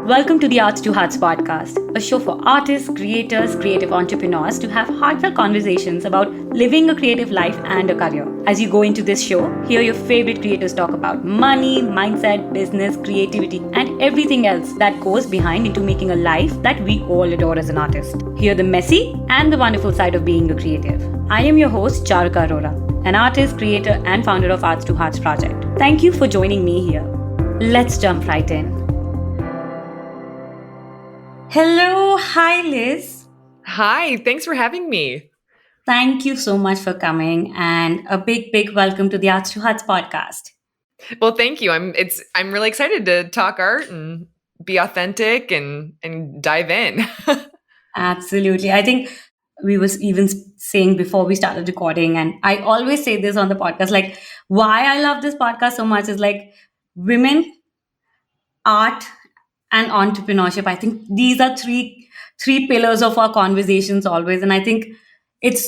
Welcome to the Arts to Hearts podcast, a show for artists, creators, creative entrepreneurs to have heartfelt conversations about living a creative life and a career. As you go into this show, hear your favorite creators talk about money, mindset, business, creativity, and everything else that goes behind into making a life that we all adore as an artist. Hear the messy and the wonderful side of being a creative. I am your host, Charka Arora, an artist, creator, and founder of Arts to Hearts project. Thank you for joining me here. Let's jump right in. Hello, hi Liz. Hi, thanks for having me. Thank you so much for coming, and a big welcome to the Arts to Hearts podcast. Well, thank you. I'm really excited to talk art and be authentic and dive in. Absolutely. I think we was even saying before we started recording, and I always say this on the podcast, like why I love this podcast so much is like women, art, and entrepreneurship. I think these are three pillars of our conversations always, and I think it's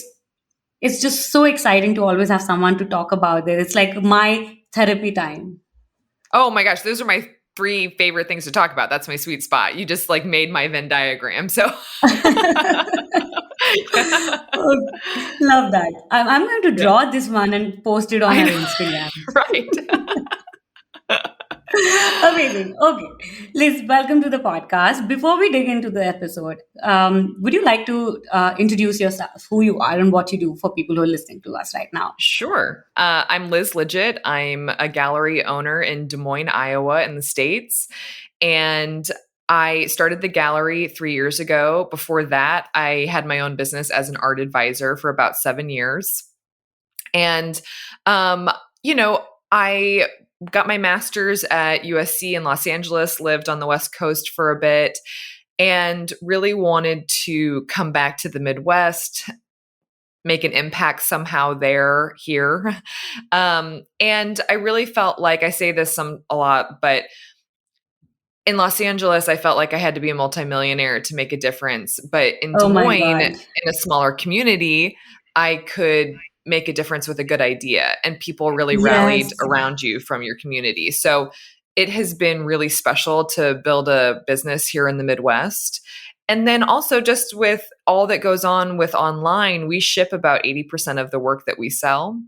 it's just so exciting to always have someone to talk about it. It's like my therapy time. Oh my gosh, those are my three favorite things to talk about. That's my sweet spot. You just like made my Venn diagram. So Oh, love that. I'm going to yeah. draw this one and post it on I our know. Instagram. Right. Amazing. Okay. Liz, welcome to the podcast. Before we dig into the episode, would you like to introduce yourself, who you are, and what you do for people who are listening to us right now? Sure. I'm Liz Lidgett. I'm a gallery owner in Des Moines, Iowa, in the States. And I started the gallery 3 years ago. Before that, I had my own business as an art advisor for about 7 years. And, I got my master's at USC in Los Angeles, lived on the West Coast for a bit, and really wanted to come back to the Midwest, make an impact somehow here. And I really felt like, I say this a lot, but in Los Angeles, I felt like I had to be a multimillionaire to make a difference. But in Des Oh my Moines, God. in a smaller community, I could make a difference with a good idea, and people really rallied Yes. around you from your community. So it has been really special to build a business here in the Midwest. And then also, just with all that goes on with online, we ship about 80% of the work that we sell.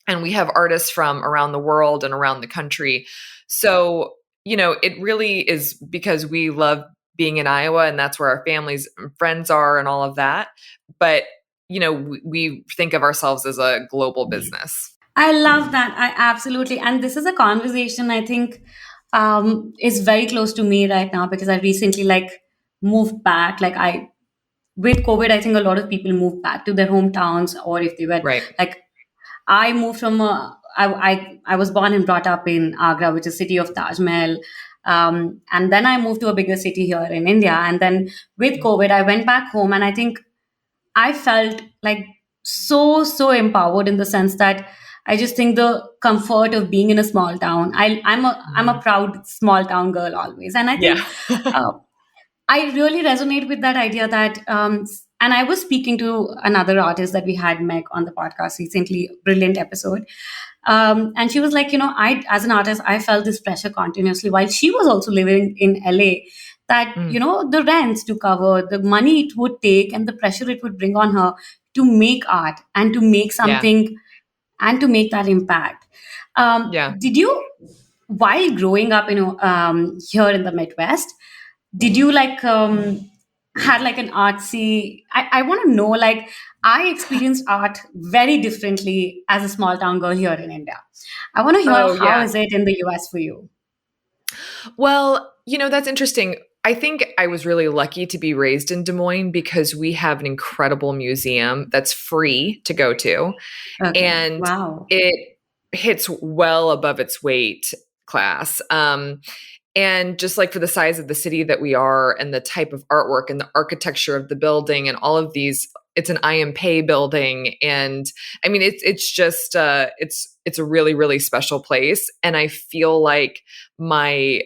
And we have artists from around the world and around the country. So, it really is because we love being in Iowa, and that's where our families and friends are and all of that. But, we think of ourselves as a global business. I love that. I absolutely. And this is a conversation I think is very close to me right now because I recently moved back. With COVID, I think a lot of people moved back to their hometowns, or if they were Right. like, I moved from I was born and brought up in Agra, which is city of Taj Mahal. And then I moved to a bigger city here in India. And then with COVID, I went back home, and I think I felt like so empowered in the sense that I just think the comfort of being in a small town. I'm a proud small town girl always, and I think Yeah. uh, I really resonate with that idea that, and I was speaking to another artist that we had, Meg, on the podcast recently, brilliant episode. And she was like, as an artist, I felt this pressure continuously while she was also living in LA that, Mm. the rents to cover, the money it would take, and the pressure it would bring on her to make art and to make Yeah. something and to make that impact. Yeah. Did you, while growing up, here in the Midwest, did you had like an artsy, I want to know, like, I experienced art very differently as a small town girl here in India. I want to hear Oh, how yeah. is it in the US for you. Well, that's interesting. I think I was really lucky to be raised in Des Moines because we have an incredible museum that's free to go to. Okay. And Wow. it hits well above its weight class. And just like for the size of the city that we are and the type of artwork and the architecture of the building and all of these, it's an IMP building. And I mean, it's just, it's a really, really special place. And I feel like my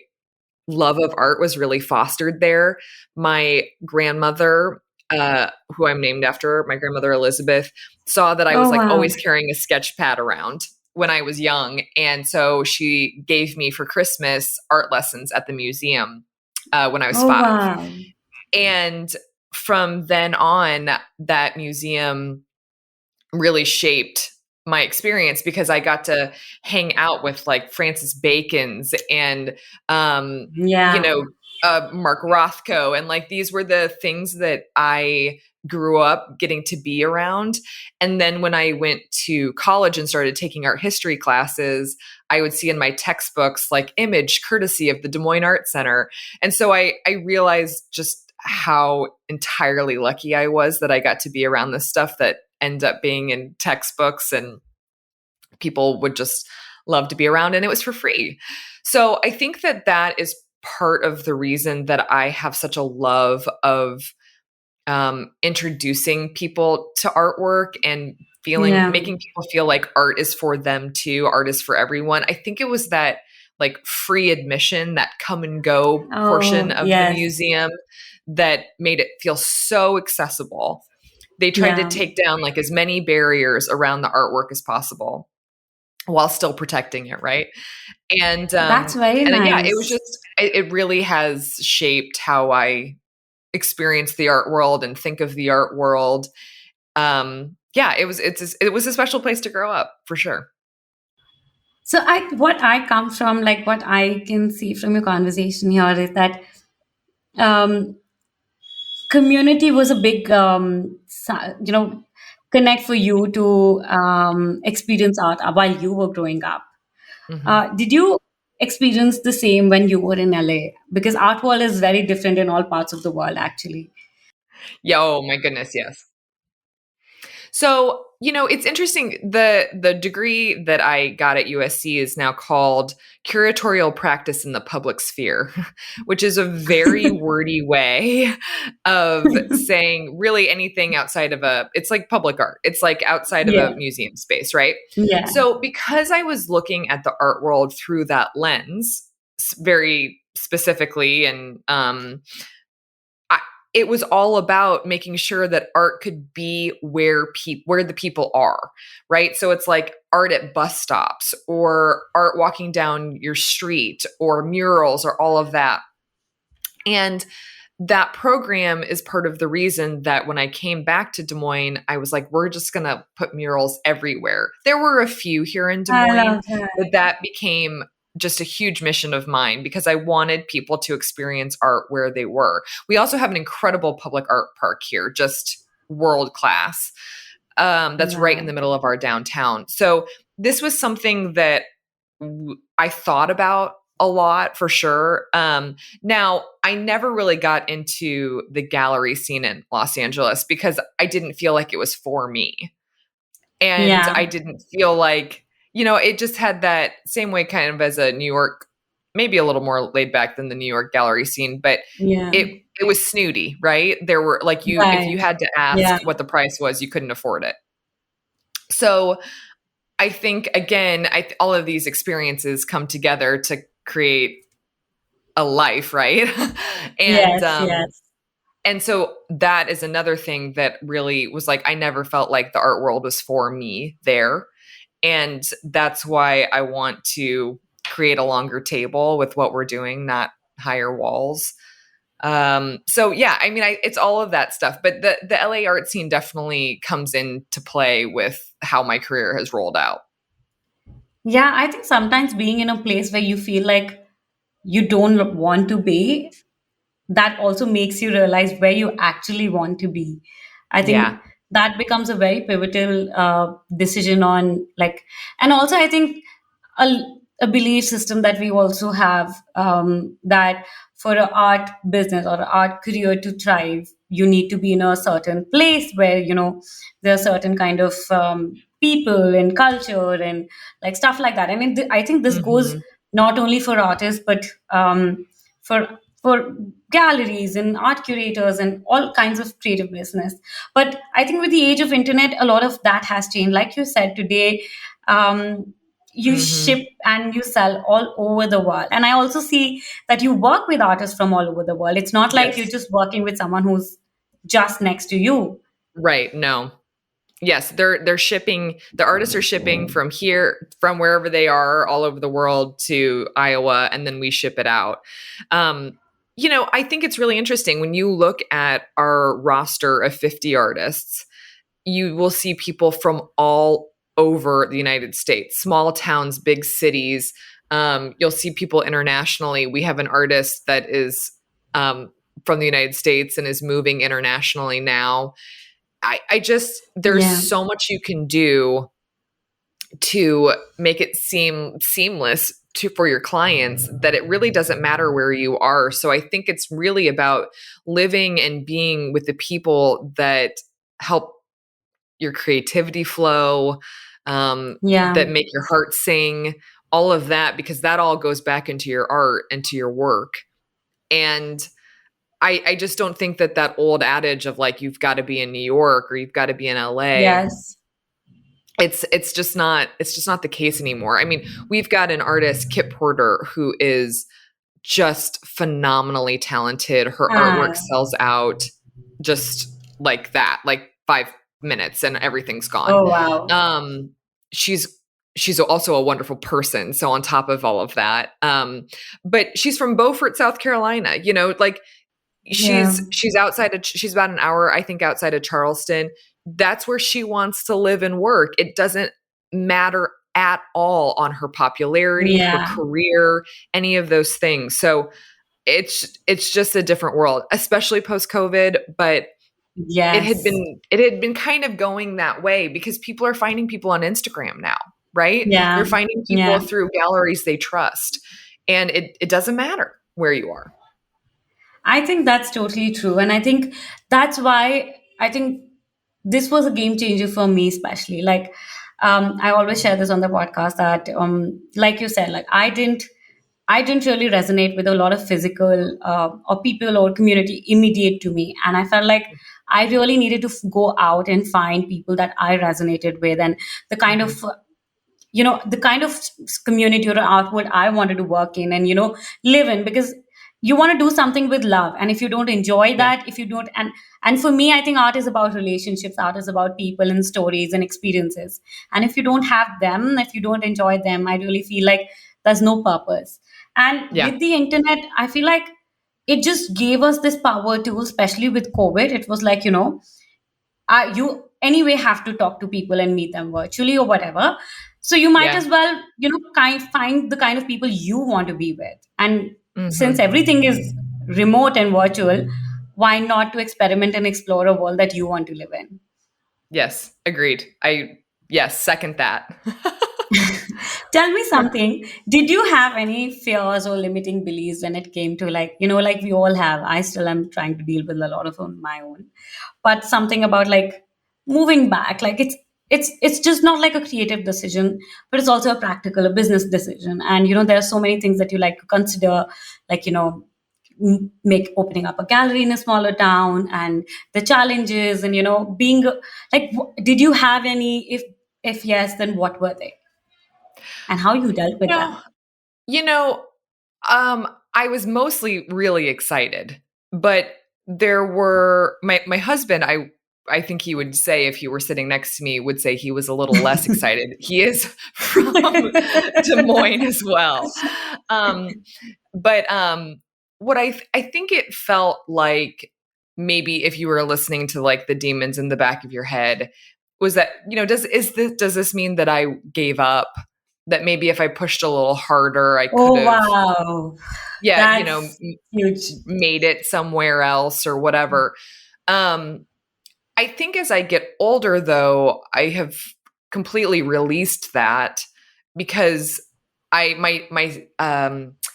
love of art was really fostered there. My grandmother, who I'm named after, my grandmother Elizabeth, saw that I was Oh, like wow. always carrying a sketch pad around when I was young. And so she gave me for Christmas art lessons at the museum. when I was Oh, 5. wow. And from then on, that museum really shaped my experience because I got to hang out with like Francis Bacon's and, um, you Yeah. know, Mark Rothko. And like these were the things that I grew up getting to be around. And then when I went to college and started taking art history classes, I would see in my textbooks like image courtesy of the Des Moines Art Center. And so I realized just how entirely lucky I was that I got to be around this stuff that end up being in textbooks and people would just love to be around, and it was for free. So I think that that is part of the reason that I have such a love of introducing people to artwork and feeling Yeah. making people feel like art is for them too, art is for everyone. I think it was that like free admission, that come and go portion Oh, of the yes. museum that made it feel so accessible. They tried to Yeah. take down like as many barriers around the artwork as possible while still protecting it, right? And That's very yeah, it was nice. just it really has shaped how I experience the art world and think of the art world. Yeah, it was a special place to grow up for sure. So what I come from, like what I can see from your conversation here is that um, community was a big, connect for you to experience art while you were growing up. Hmm. Did you experience the same when you were in LA? Because art world is very different in all parts of the world, actually. Yeah, oh my goodness, yes. So, it's interesting. The degree that I got at USC is now called curatorial practice in the public sphere, which is a very wordy way of saying really anything outside of it's like public art. It's like outside of Yeah, a museum space, right? yeah, So, because I was looking at the art world through that lens, very specifically, and I, it was all about making sure that art could be where the people are, right? So it's like art at bus stops or art walking down your street or murals or all of that. And that program is part of the reason that when I came back to Des Moines, I was like, we're just going to put murals everywhere. There were a few here in Des I Moines, love that. but that became just a huge mission of mine because I wanted people to experience art where they were. We also have an incredible public art park here, just world class. That's right in Wow. the middle of our downtown. So this was something that I thought about a lot for sure. Now, I never really got into the gallery scene in Los Angeles because I didn't feel like it was for me. And Yeah, I didn't feel like, it just had that same way kind of as a New York, maybe a little more laid back than the New York gallery scene, but yeah, it was snooty, right? There were like if right. you had to ask Yeah, what the price was, you couldn't afford it. So I think again, all of these experiences come together to create a life, right? and yes, um yes. and so that is another thing that really was like I never felt like the art world was for me there. And that's why I want to create a longer table with what we're doing, not higher walls. So yeah, I mean it's all of that stuff, but the LA art scene definitely comes into play with how my career has rolled out. Yeah, I think sometimes being in a place where you feel like you don't want to be, that also makes you realize where you actually want to be. I Yeah. think that becomes a very pivotal decision on like, and also I think a, a belief system that we also have, that for an art business or an art career to thrive, you need to be in a certain place where there are certain kind of people and culture and like stuff like that. And I think this goes Mhm. not only for artists but for galleries and art curators and all kinds of creative business. But I think with the age of internet, a lot of that has changed. Like you said today, you ship Mhm. and you sell all over the world. And I also see that you work with artists from all over the world. It's not like you're Yes. just working with someone who's just next to you. Right. No. Yes, they're shipping, the artists are shipping from here, from wherever they are all over the world to Iowa, and then we ship it out. Um I think it's really interesting when you look at our roster of 50 artists, you will see people from all over the United States, small towns, big cities. You'll see people internationally. We have an artist that is from the United States and is moving internationally now. I just, there's Yeah. so much you can do to make it seem seamless for your clients that it really doesn't matter where you are. So I think it's really about living and being with the people that help your creativity flow, Yeah. that make your heart sing, all of that, because that all goes back into your art and to your work. And I just don't think that old adage of like, you've got to be in New York or you've got to be in LA, Yes. it's just not the case anymore. I mean, we've got an artist, Kip Porter, who is just phenomenally talented. Her artwork Ah. sells out just like that, like 5 minutes and everything's gone. Oh, wow. She's also a wonderful person. So on top of all of that, but she's from Beaufort, South Carolina. Like Yeah. she's about an hour, I think, outside of Charleston. That's where she wants to live and work. It doesn't matter at all on her popularity, her Yeah. career, any of those things. So it's just a different world, especially post COVID. But Yes. it had been kind of going that way because people are finding people on Instagram now, right? Yeah. They're finding people Yeah. through galleries they trust, and it doesn't matter where you are. I think that's totally true. And I think that's why I think this was a game changer for me, especially. Like, I always share this on the podcast that, like you said, like I didn't really resonate with a lot of physical or people or community immediate to me. And I felt like I really needed to go out and find people that I resonated with and the kind Mhm. of the kind of community or outward I wanted to work in and live in, because you want to do something with love, and if you don't enjoy Yeah. that, if you don't, and for me, I think art is about relationships, art is about people and stories and experiences, and if you don't have them, if you don't enjoy them, I really feel like there's no purpose. And Yeah. with the internet, I feel like it just gave us this power tool, especially with COVID. It was like, you anyway have to talk to people and meet them virtually or whatever, so you might Yeah. as well find the kind of people you want to be with. And since Mhm. everything is remote and virtual, why not to experiment and explore a world that you want to live in? Yes, agreed. Yes, second that. Tell me something. Did you have any fears or limiting beliefs when it came to, like we all have? I still am trying to deal with a lot of on my own. But something about like moving back, like it's just not like a creative decision, but it's also a practical, a business decision. And there are so many things that you like to consider, like make opening up a gallery in a smaller town and the challenges, and being like, did you have any? If yes, then what were they and how you dealt with No, them? you know, I was mostly really excited, but there were my husband, I think he would say, if he were sitting next to me, would say he was a little less excited. He is from Des Moines as well. Um, but what I think it felt like, maybe if you were listening to like the demons in the back of your head, was that, does this mean that I gave up? That maybe if I pushed a little harder, I could Oh, have, wow. yeah, That's huge. made it somewhere else or whatever. Um, I think as I get older, though, I have completely released that, because my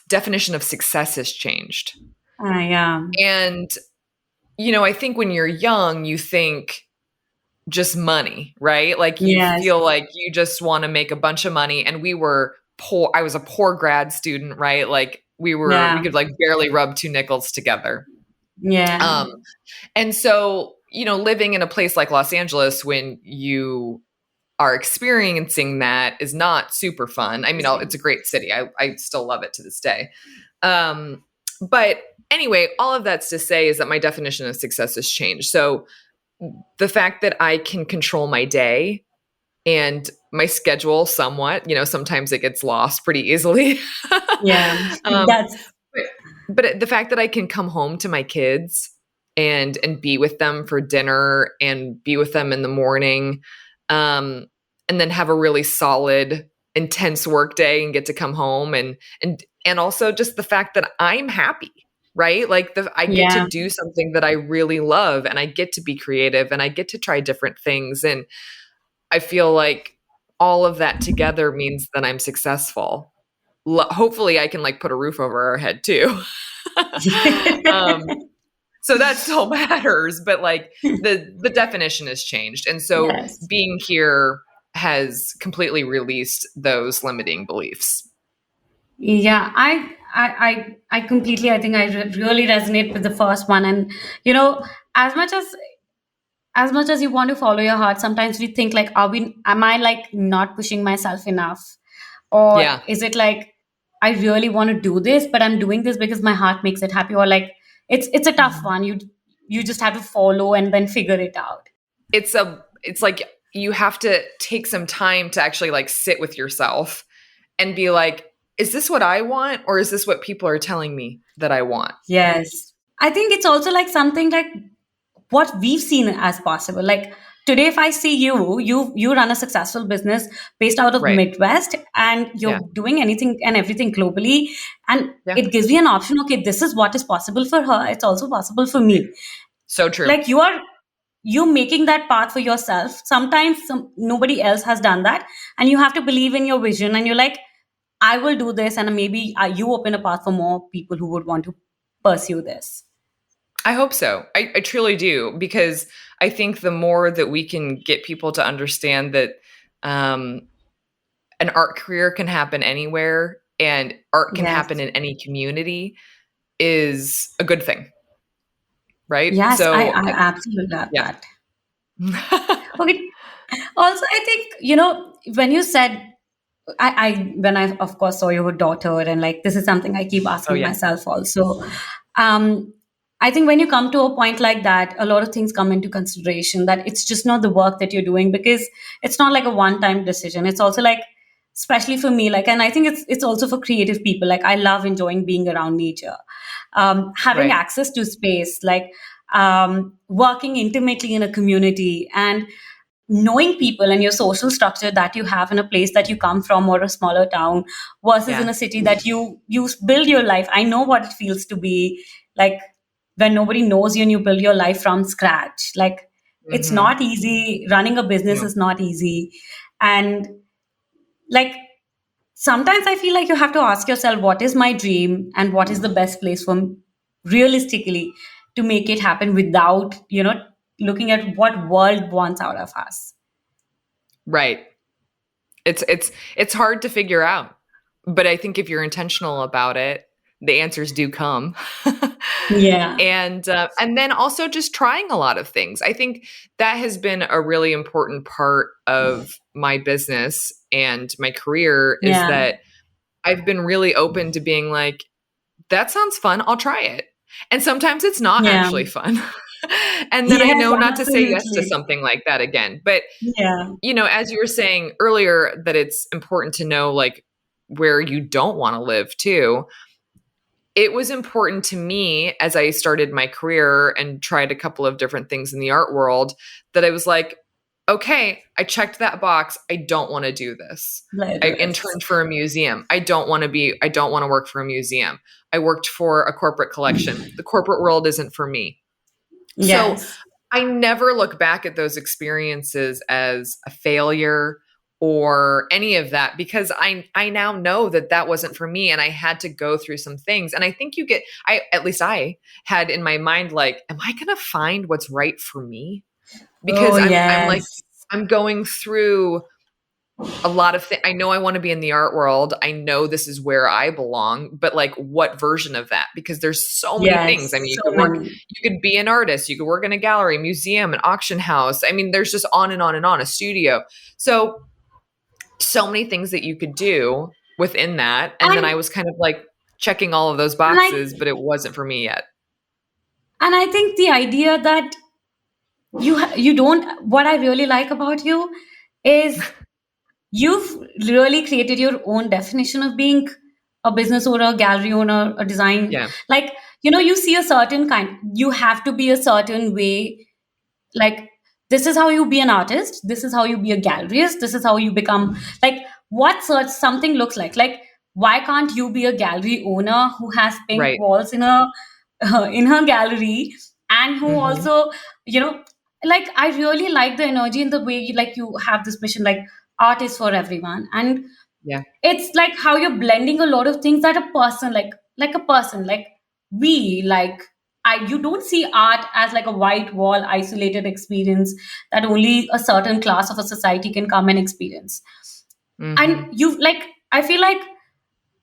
definition of success has changed. Yeah. And I think when you're young, you think just money, right? Like you Yes. feel like you just want to make a bunch of money. And we were poor. I was a poor grad student, right? Like we Yeah. could like barely rub two nickels together. Yeah. Um, and so, living in a place like Los Angeles, when you are experiencing that, is not super fun. I mean, it's a great city. I still love it to this day. Um, but anyway, all of that's to say is that my definition of success has changed. So the fact that I can control my day and my schedule somewhat, sometimes it gets lost pretty easily. Yeah. um, That's but, but the fact that I can come home to my kids and be with them for dinner and be with them in the morning, um, and then have a really solid, intense work day and get to come home and also just the fact that I'm happy, right? Like I get to Yeah. do something that I really love and I get to be creative and I get to try different things. And I feel like all of that together means that I'm successful. Hopefully I can like put a roof over our head too. um, so that still matters, but like the definition has changed. And so Yes. being here has completely released those limiting beliefs. Yeah, I completely, I think I really resonate with the first one. And, you know, as much as as much as you want to follow your heart, sometimes we think like, am I like not pushing myself enough? Or Yeah. is it like, I really want to do this, but I'm doing this because my heart makes it happy? Or like, it's a tough Mhm. one. You just have to follow and then figure it out. It's like you have to take some time to actually like sit with yourself and be like, is this what I want or is this what people are telling me that I want? Yes. I think it's also like something like what we've seen as possible. Like today, if I see you run a successful business based out of Right. Midwest, and Yeah. you're doing anything and everything globally, and Yeah. it gives me an option. Okay, this is what is possible for her. It's also possible for me. So true. Like you making that path for yourself. Sometimes nobody else has done that, and you have to believe in your vision. And you're like, I will do this, and maybe you open a path for more people who would want to pursue this. I hope so. I truly do because I think the more that we can get people to understand that um, an art career can happen anywhere and art can happen Yes. in any community is a good thing, right? Yes, So, I absolutely love yeah. that. Okay. Also, I think, when you said, when I, of course, saw your daughter, and like, this is something I keep Oh, asking yeah. myself also. Um, I think when you come to a point like that, a lot of things come into consideration, that it's just not the work that you're doing, because it's not like a one-time decision. It's also like, especially for me, like, and I think it's also for creative people. Like, I love enjoying being around nature, having Right. access to space, like, working intimately in a community, and knowing people and your social structure that you have in a place that you come from, or a smaller town, versus in Yeah. a city that you build your life. I know what it feels to be like when nobody knows you and you build your life from scratch. Like, it's Hmm. not easy. Running a business No. is not easy. And like, sometimes I feel like you have to ask yourself, what is my dream and what is the best place for realistically to make it happen, without looking at what world wants out of us. Right. It's hard to figure out. But I think if you're intentional about it, the answers do come. Yeah. And then also just trying a lot of things. I think that has been a really important part of my business and my career is Yeah. that I've been really open to being like, that sounds fun. I'll try it. And sometimes it's not Yeah. actually fun. And then I Yes, know not to say yes to absolutely. something like that again. But, Yeah. as you were saying earlier, that it's important to know like where you don't want to live too. It was important to me as I started my career and tried a couple of different things in the art world that I was like, okay, I checked that box. I don't want to do this. Let I it is. interned for a museum. I don't want to work for a museum. I worked for a corporate collection. The corporate world isn't for me. So Yes. I never look back at those experiences as a failure or any of that because I now know that that wasn't for me and I had to go through some things. And I think I at least I had in my mind like, am I going to find what's right for me? Oh, Because I'm like yes. I'm going through a lot of things. I know I want to be in the art world. I know this is where I belong, but like what version of that? Because there's so many things. I Yes. mean, So many. you could be an artist, you could work in a gallery, museum, an auction house. I mean, there's just on and on and on, a studio. So many things that you could do within that. And then And I was kind of like checking all of those and I boxes, but it wasn't for me yet. and I think the idea that you don't, what I really like about you is you've really created your own definition of being a business owner, a gallery owner, a design, Yeah. like, you see a certain kind, you have to be a certain way. Like, this is how you be an artist, this is how you be a galleryist, this is how you become, like, what such something looks like why can't you be a gallery owner who has pink Right. walls in a in her gallery, and who Hmm. also, you know like, I really like the energy in the way you have this mission, like, art is for everyone. And Yeah. it's like how you're blending a lot of things that a person, like a person like we like I you don't see art as like a white wall isolated experience that only a certain class of a society can come and experience. And Hmm. you like I feel like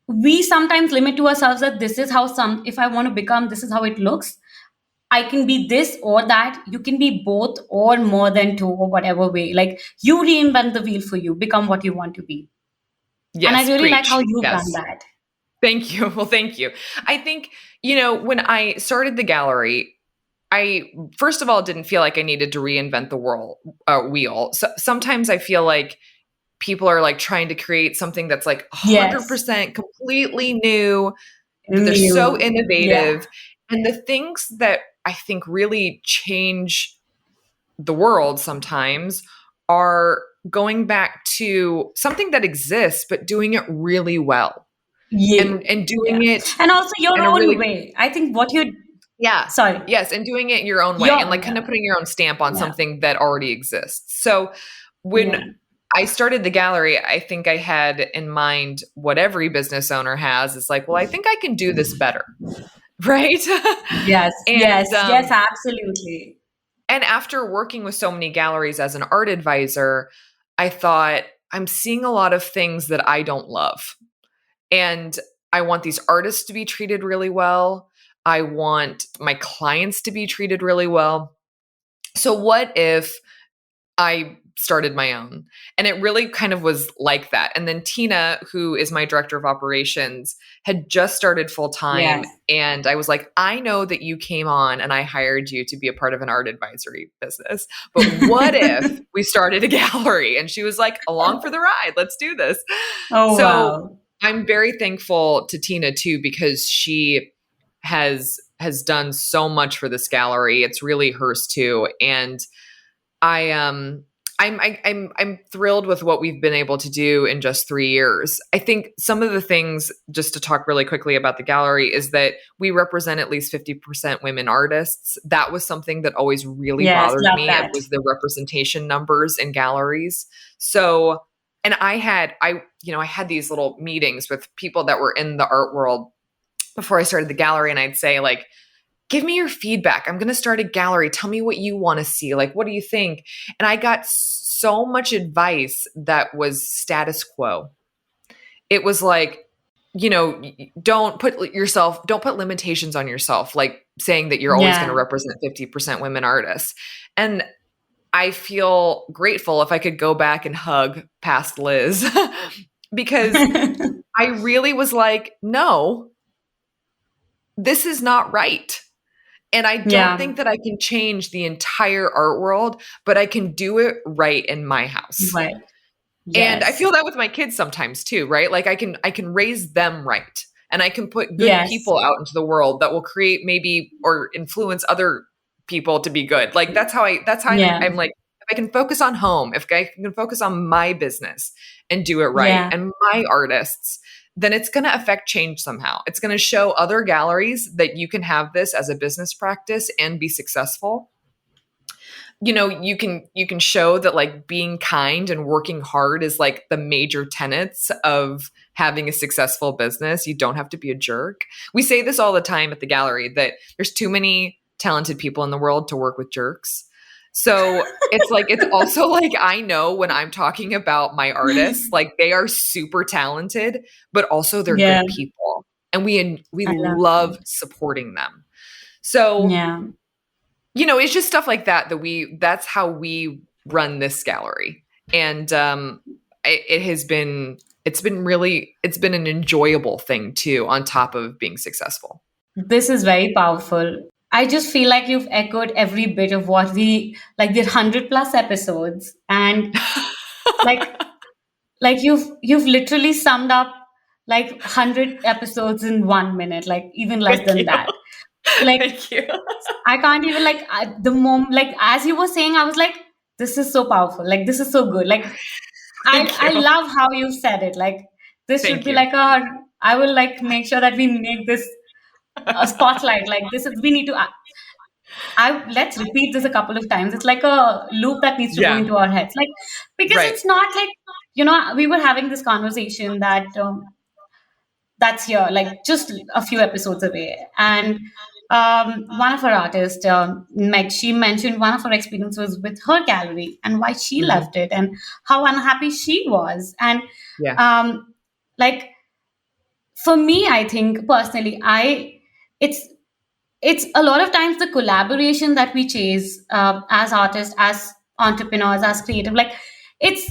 we sometimes limit to ourselves that this is how some if I want to become, this is how it looks. I can be this or that. You can be both or more than two, or whatever way. Like, you reinvent the wheel for you, become what you want to be. And I Yes. really like how Preach. you've done Yes. that. Thank you. Well, thank you. I think, when I started the gallery, I first of all didn't feel like I needed to reinvent the wheel. So sometimes I feel like people are like trying to create something that's like Yes. 100% completely new, that they're so New. Yeah. innovative. And the things that I think really change the world sometimes are going back to something that exists, but doing it really well, You. and doing Yeah. it And also your in a own really way. I think what you yeah. sorry. Yes, and doing it your own way and like kind Yeah. of putting your own stamp on Yeah. something that already exists. So when Yeah. I started the gallery, I think I had in mind what every business owner has. It's like, well, I think I can do this better, right? Yes. Yes. and Yes. Absolutely. and after working with so many galleries as an art advisor, I thought I'm seeing a lot of things that I don't love. And I want these artists to be treated really well. I want my clients to be treated really well. So, what if I started my own? And it really kind of was like that. And then Tina, who is my director of operations, had just started full time. Yes. And I was like, I know that you came on and I hired you to be a part of an art advisory business. But what if we started a gallery? And she was like, along for the ride, let's do this. Oh So wow. I'm very thankful to Tina too, because she has done so much for this gallery. It's really hers too. And I I'm thrilled with what we've been able to do in just 3 years. I think some of the things, just to talk really quickly about the gallery, is that we represent at least 50% women artists. That was something that always really Yes. bothered Love me. It that. was the representation numbers in galleries. So, and I had these little meetings with people that were in the art world before I started the gallery, and I'd say like, give me your feedback. I'm going to start a gallery. Tell me what you want to see. Like, what do you think? And I got so much advice that was status quo. It was like, don't put limitations on yourself, like saying that you're always going to Yeah. represent 50% women artists. And I feel grateful if I could go back and hug past Liz because I really was like, no, this is not right. And I don't Yeah. think that I can change the entire art world, but I can do it right in my house. Right. And I Yes. feel that with my kids sometimes too, right? Like I can raise them right. And I can put good Yes. people out into the world that will create maybe or influence other people to be good. Like Yeah. I'm like, if I can focus on home, if I can focus on my business and do it right Yeah. and my artists, then it's going to affect change somehow. It's going to show other galleries that you can have this as a business practice and be successful. You can show that like being kind and working hard is like the major tenets of having a successful business. You don't have to be a jerk. We say this all the time at the gallery, that there's too many talented people in the world to work with jerks. So it's also like, I know when I'm talking about my artists, like they are super talented, but also they're Yeah. good people, and we I love love that. supporting them. So Yeah. it's just stuff like that's how we run this gallery. And it's been an enjoyable thing too, on top of being successful. This is very powerful. I just feel like you've echoed every bit of what we like. There are 100 plus episodes, and like you've literally summed up like 100 episodes in 1 minute, like even less Thank than you. that. Like Thank you. I can't even like the moment, like as you were saying, I was like, this is so powerful. Like this is so good. Like Thank I you. love how you said it. Like this should Thank be you. like a. I will like make sure that we make this a spotlight. Like this is we need to. I let's repeat this a couple of times. It's like a loop that needs to go Yeah. into our heads. Like because Right. it's not like we were having this conversation that that's here, like just a few episodes away. And one of our artists, Meg, she mentioned one of her experiences with her gallery and why she Hmm. left it and how unhappy she was. And Yeah. um, like for me, I think personally, it's it's a lot of times the collaboration that we chase as artists, as entrepreneurs, as creative. Like it's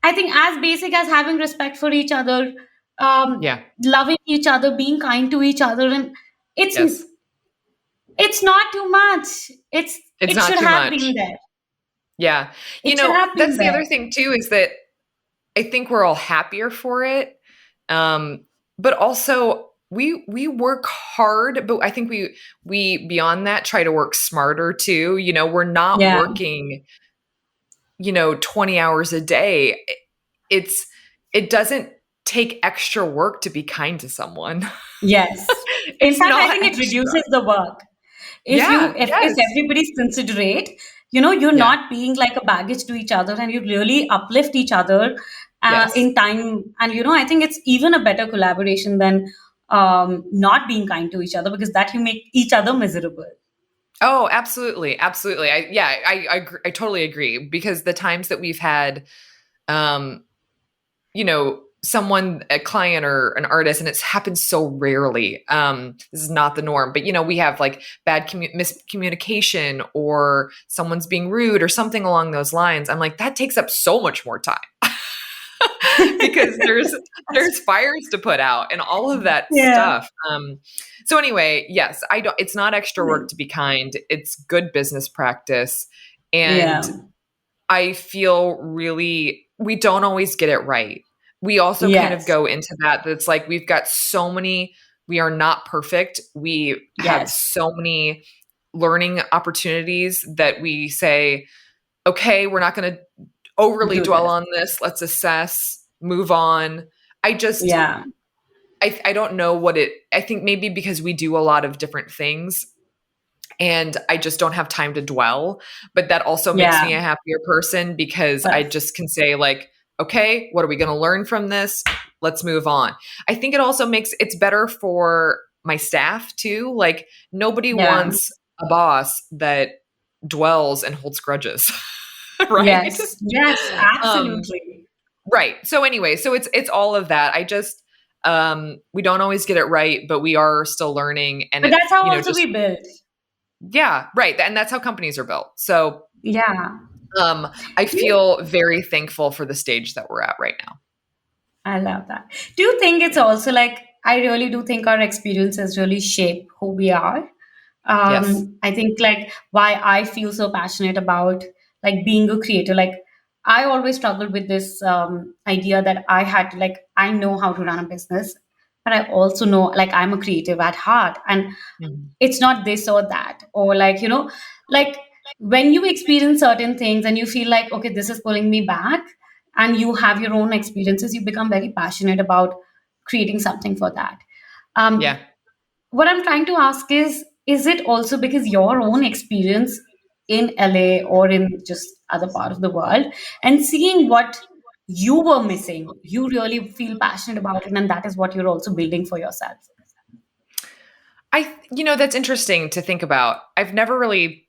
I think as basic as having respect for each other, Yeah. loving each other, being kind to each other, and it's Yes. it's not too much. It's It not should too have much. been there. Yeah. It should have been That's the there. other thing too, is that I think we're all happier for it. Um, but also we work hard, but I think we beyond that try to work smarter too. We're not Yeah. working, 20 hours a day. It's it doesn't take extra work to be kind to someone. Yes. In It's fact, I not think it extra. reduces the work. Yeah, If yes. everybody's considerate, you're Yeah. not being like a baggage to each other, and you really uplift each other Yes. in time. And I think it's even a better collaboration than not being kind to each other, because that you make each other miserable. Oh, absolutely. Absolutely. I totally agree, because the times that we've had um someone, a client or an artist, and it's happened so rarely. This is not the norm, but we have like bad miscommunication, or someone's being rude or something along those lines. I'm like, that takes up so much more time. Because there's fires to put out and all of that Yeah. stuff. So anyway, yes, I don't it's not extra work to be kind. It's good business practice. And Yeah. I feel really, we don't always get it right. We also kind of Yes. go into that's like, we've got so many, we are not perfect. We have Yes. so many learning opportunities that we say, okay, we're not going to overly Do dwell this. on this. Let's assess, move on. I just, Yeah. I don't know I think maybe because we do a lot of different things, and I just don't have time to dwell. But that also makes Yeah. me a happier person, because I But just can say, like, okay, what are we going to learn from this? Let's move on. I think it also makes it's better for my staff too. Like, nobody yeah. wants a boss that dwells and holds grudges, right? Yes. Yes. Um, Absolutely. right. So anyway, so it's all of that. I just we don't always get it right, but we are still learning, and But it, that's how also just we build. yeah, right. And that's how companies are built. So Yeah. I Do you feel very thankful for the stage that we're at right now. I love that. Do you think it's also like, I really do think our experiences really shape who we are? Yes. I think like why I feel so passionate about like being a creator. Like I always struggled with this idea that I had to like, I know how to run a business, but I also know like I'm a creative at heart. And Mhm. it's not this or that, or like like when you experience certain things and you feel like, okay, this is pulling me back, and you have your own experiences, you become very passionate about creating something for that. Yeah. What I'm trying to ask is it also because your own experience in LA or in just other part of the world, and seeing what you were missing, you really feel passionate about it, and that is what you're also building for yourself? That's interesting to think about. I've never really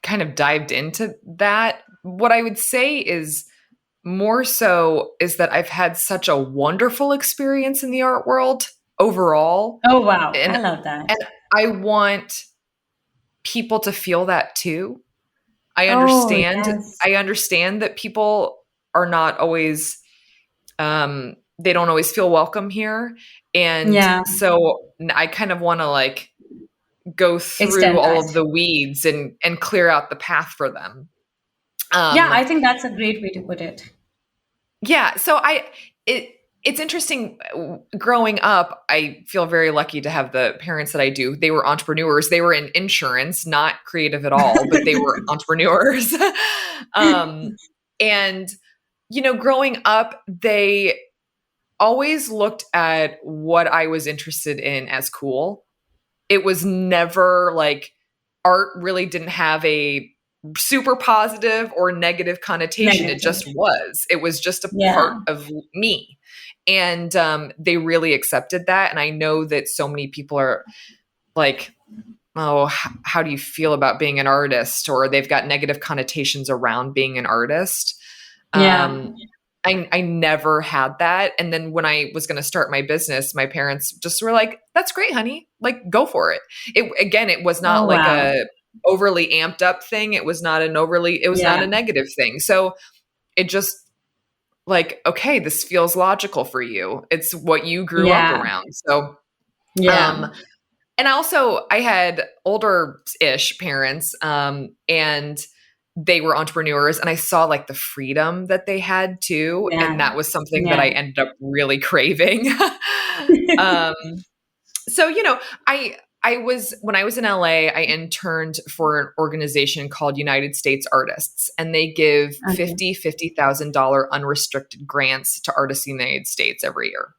kind of dived into that. What I would say is more so is that I've had such a wonderful experience in the art world overall. Oh wow, And I love that. and I want people to feel that too. I Oh understand yes. I understand that people are not always they don't always feel welcome here. And Yeah, so I kind of want to like go through extend all that. of the weeds and clear out the path for them. Yeah, Um I think that's a great way to put it. yeah, so it It's interesting. Growing up, I feel very lucky to have the parents that I do. They were entrepreneurs. They were in insurance, not creative at all, but they were entrepreneurs. um, and, growing up, they always looked at what I was interested in as cool. It was never like art really didn't have a super positive or negative connotation. It Negative. just was. It was just a part Yeah. of me. And they really accepted that. And I know that so many people are like, oh, how do you feel about being an artist? Or they've got negative connotations around being an artist. Yeah. Um, I never had that. And then when I was going to start my business, my parents just were like, that's great, honey. Like, go for it. It was not Oh, like wow. a overly amped up thing. It was not it was not Yeah. a negative thing. So it just like, okay, this feels logical for you. It's what you grew up Yeah. around. So, Yeah. um, and also I had older-ish parents, and they were entrepreneurs, and I saw like the freedom that they had too. Yeah. And that was something that Yeah. I ended up really craving. um, so, I was when I was in LA, I interned for an organization called United States Artists, and they give Okay. $50,000 unrestricted grants to artists in the United States every year.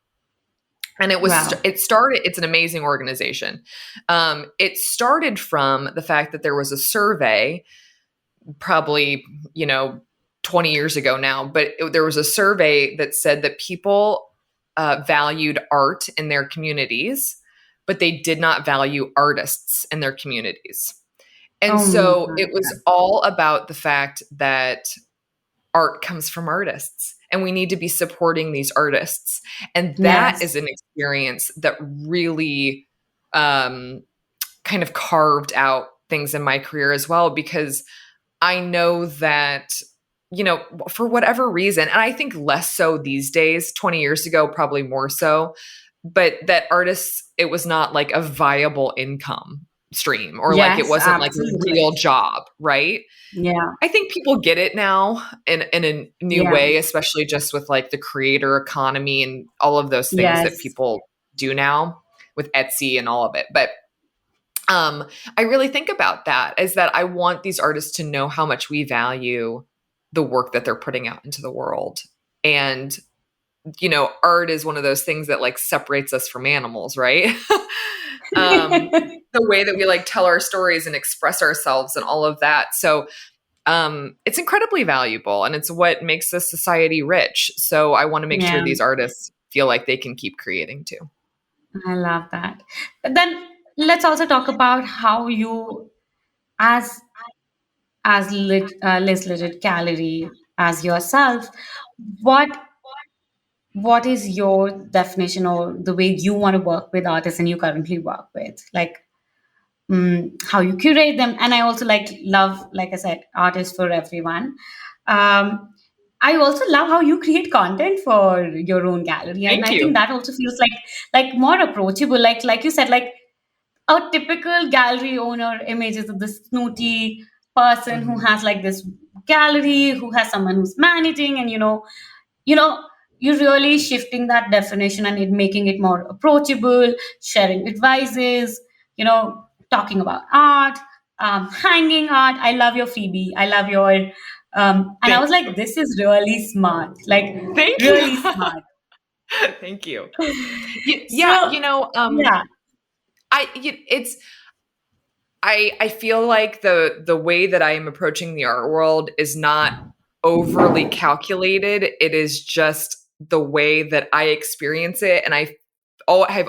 And Wow. it's an amazing organization. It started from the fact that there was a survey, probably, 20 years ago now, but there was a survey that said that people valued art in their communities, but they did not value artists in their communities. And Oh my so God. it was all about the fact that art comes from artists and we need to be supporting these artists. And that Yes. is an experience that really kind of carved out things in my career as well, because I know that, for whatever reason, and I think less so these days, 20 years ago, probably more so, but that artists, it was not like a viable income stream, or like it Yes, wasn't like a absolutely. real job, right? Yeah. I think people get it now in a new Yeah. way, especially just with like the creator economy and all of those things that Yes. people do now with Etsy and all of it. But I really think about that, is that I want these artists to know how much we value the work that they're putting out into the world. And, art is one of those things that like separates us from animals, right? um, the way that we like tell our stories and express ourselves and all of that. So it's incredibly valuable, and it's what makes this society rich. So I want to make sure Yeah. these artists feel like they can keep creating too. I love that. But then let's also talk about how you, as Liz Lidgett Gallery, as yourself, what what is your definition or the way you want to work with artists and you currently work with? Like, how you curate them. And I also love, like I said, artists for everyone. um, I also love how you create content for your own gallery, and Thank I think you. that also feels like more approachable, like you said, like a typical gallery owner images of the snooty person who Mhm. has like this gallery, who has someone who's managing, and you know you're really shifting that definition and making it more approachable, sharing advices, talking about art, hanging art. I love your Phoebe, I love your and I Thank was like, you. this is really smart, like Thank you. really smart. Thank you. Yeah, So yeah. it's I feel like the way that I am approaching the art world is not overly calculated. It is just the way that I experience it, and I've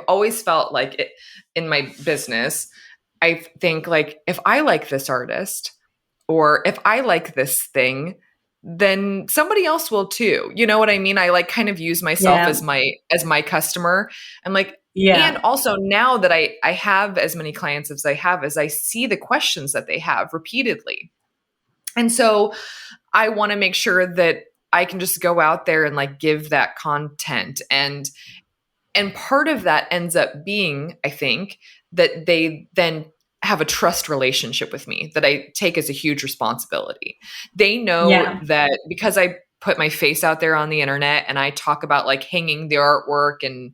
always felt like it in my business. I think like, if I like this artist, or if I like this thing, then somebody else will too. You know what I mean? I like kind of use myself Yeah. as my customer. And like, and Yeah. also now that I have as many clients as I have, as I see the questions that they have repeatedly. And so I want to make sure that I can just go out there and like give that content. And part of that ends up being, I think, that they then have a trust relationship with me that I take as a huge responsibility. They know Yeah. that because I put my face out there on the internet and I talk about like hanging the artwork and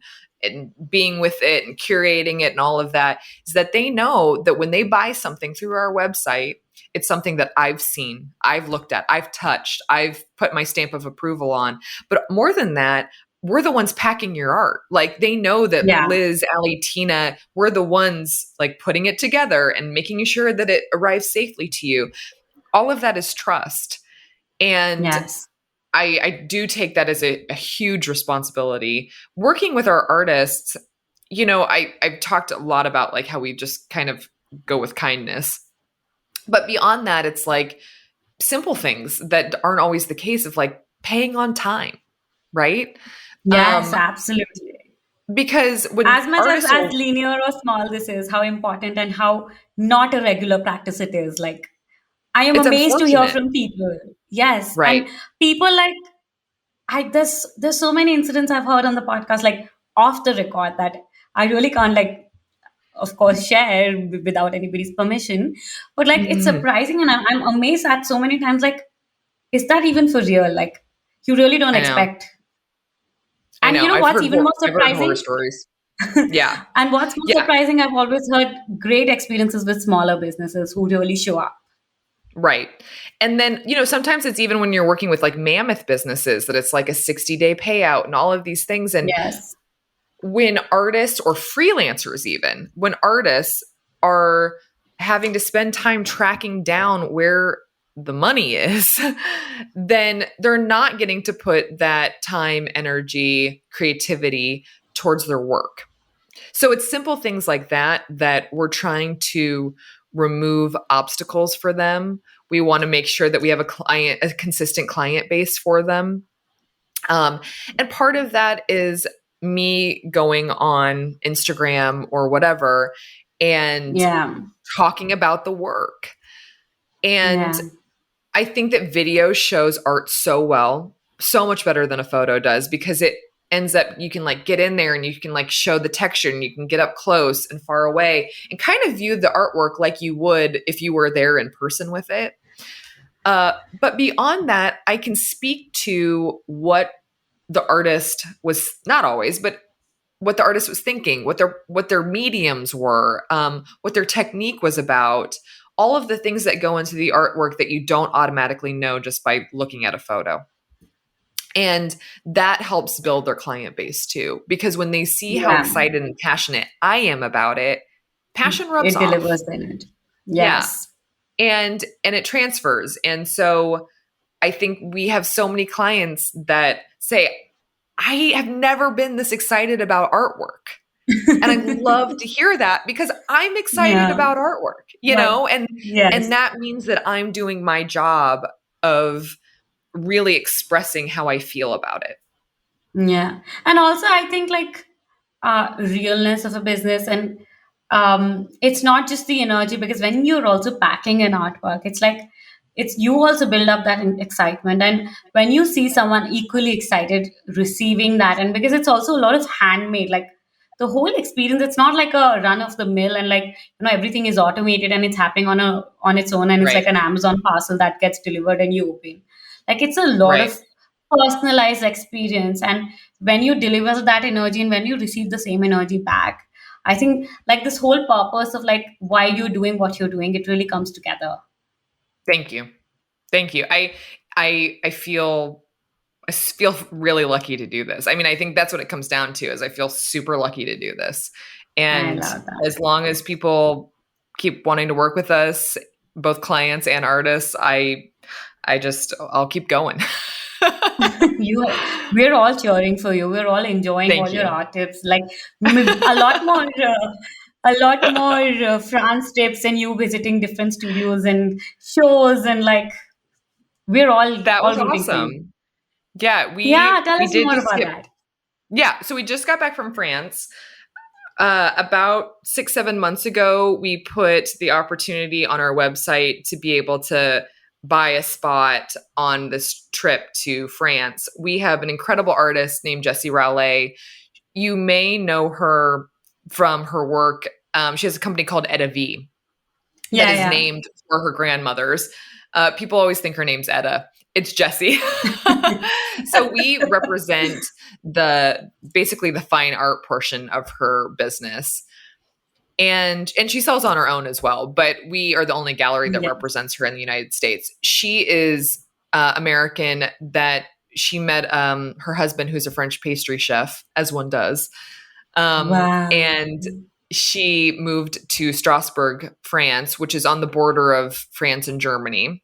being with it and curating it and all of that, is that they know that when they buy something through our website, it's something that I've seen, I've looked at, I've touched, I've put my stamp of approval on. But more than that, we're the ones packing your art. Like they know that Yeah. Liz, Ali, Tina, we're the ones like putting it together and making sure that it arrives safely to you. All of that is trust. And Yes. I do take that as a huge responsibility. Working with our artists, I've talked a lot about like how we just kind of go with kindness. But beyond that, it's like simple things that aren't always the case of like paying on time, right? Yes, Um, absolutely. because when As much artists as will, linear or small this is, how important and how not a regular practice it is. Like, I am it's amazed to hear unfortunate, from people. Yes, right? and people like there's so many incidents I've heard on the podcast, like off the record, that I really can't, like, of course, share without anybody's permission. But like, it's Mhm. surprising, and I'm amazed at so many times. Like, is that even for real? Like, you really don't I know, expect. I And know. you know what's even more I've heard horror surprising? stories. Yeah, And what's more yeah, surprising, I've always heard great experiences with smaller businesses who really show up. right. And then, sometimes it's even when you're working with like mammoth businesses that it's like a 60-day payout and all of these things. And Yes. when artists or freelancers, even when artists are having to spend time tracking down where the money is, then they're not getting to put that time, energy, creativity towards their work. So it's simple things like that that we're trying to remove obstacles for them. We want to make sure that we have a consistent client base for them. And part of that is me going on Instagram or whatever and Yeah. talking about the work. And Yeah. I think that video shows art so well, so much better than a photo does, because it ends up, you can like get in there and you can like show the texture and you can get up close and far away and kind of view the artwork like you would if you were there in person with it. But beyond that, I can speak to what the artist was, not always, but what the artist was thinking, what their mediums were, what their technique was about, all of the things that go into the artwork that you don't automatically know just by looking at a photo. And that helps build their client base too, because when they see how Yeah. excited and passionate I am about it, passion rubs It off. delivers in it. Yeah. Yes. And it transfers. And so I think we have so many clients that say, I have never been this excited about artwork. And I love to hear that because I'm excited Yeah. about artwork, But and yes. that means that I'm doing my job of really expressing how I feel about it. Yeah. And also, I think, like, realness of a business, and it's not just the energy, because when you're also packing an artwork, it's like it's you also build up that excitement. And when you see someone equally excited receiving that, and because it's also a lot of handmade, like the whole experience, it's not like a run of the mill, and like, everything is automated and it's happening on its own, and it's Right. like an Amazon parcel that gets delivered and you open. Like, it's a lot Right. of personalized experience, and when you deliver that energy and when you receive the same energy back, I think, like, this whole purpose of, like, why you're doing what you're doing, it really comes together. Thank you. Thank you. I feel really lucky to do this. I mean, I think that's what it comes down to, is I feel super lucky to do this. I And love that. as long as people keep wanting to work with us, both clients and artists, I'll keep going. you We're all cheering for you, we're all enjoying Thank all your you. art tips, like, a lot more France trips, and you visiting different studios and shows, and like, we're That all was rooting for you. awesome. Yeah, Yeah, tell we us did more just about get that. yeah, so we just got back from France. About 6-7 months ago, we put the opportunity on our website to be able to buy a spot on this trip to France. We have an incredible artist named Jessie Rowley. You may know her from her work. She has a company called Eda V that Yeah, is yeah. named for her grandmothers. People always think her name's Etta. It's Jessie. So we represent basically the fine art portion of her business. And she sells on her own as well, but we are the only gallery that Yeah. represents her in the United States. She is American, that she met her husband, who's a French pastry chef, as one does. Wow. And she moved to Strasbourg, France, which is on the border of France and Germany,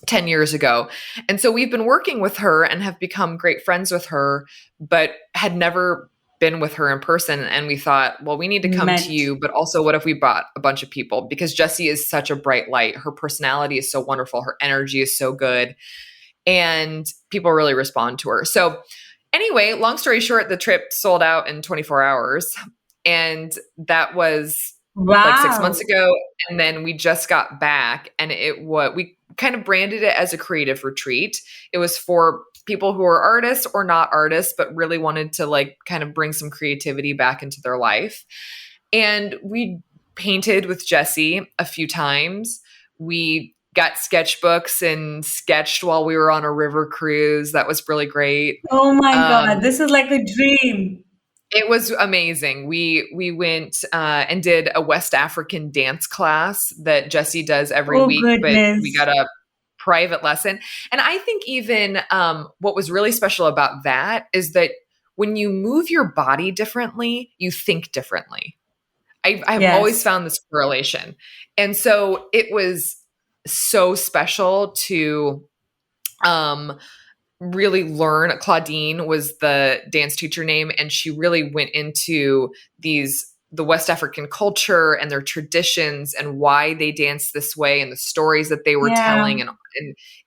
10 years ago. And so we've been working with her and have become great friends with her, but had never been with her in person. And we thought, well, we need to come to Met. you, but also what if we brought a bunch of people? Because Jessie is such a bright light. Her personality is so wonderful. Her energy is so good. And people really respond to her. So anyway, long story short, the trip sold out in 24 hours. And that was like 6 months Wow. ago. And then we just got back, and we kind of branded it as a creative retreat. It was for people who are artists or not artists, but really wanted to like kind of bring some creativity back into their life. And we painted with Jessie a few times. We got sketchbooks and sketched while we were on a river cruise. That was really great. Oh my God, Um, this is like a dream. it was amazing. We went and did a West African dance class that Jessie does every Oh week, but we goodness. got a private lesson. And I think even what was really special about that is that when you move your body differently, you think differently. I've always Yes. found this correlation. And so it was so special to um, really learn. Claudine was the dance teacher name, and she really went into the West African culture and their traditions and why they danced this way and the stories that they were Yeah. telling, and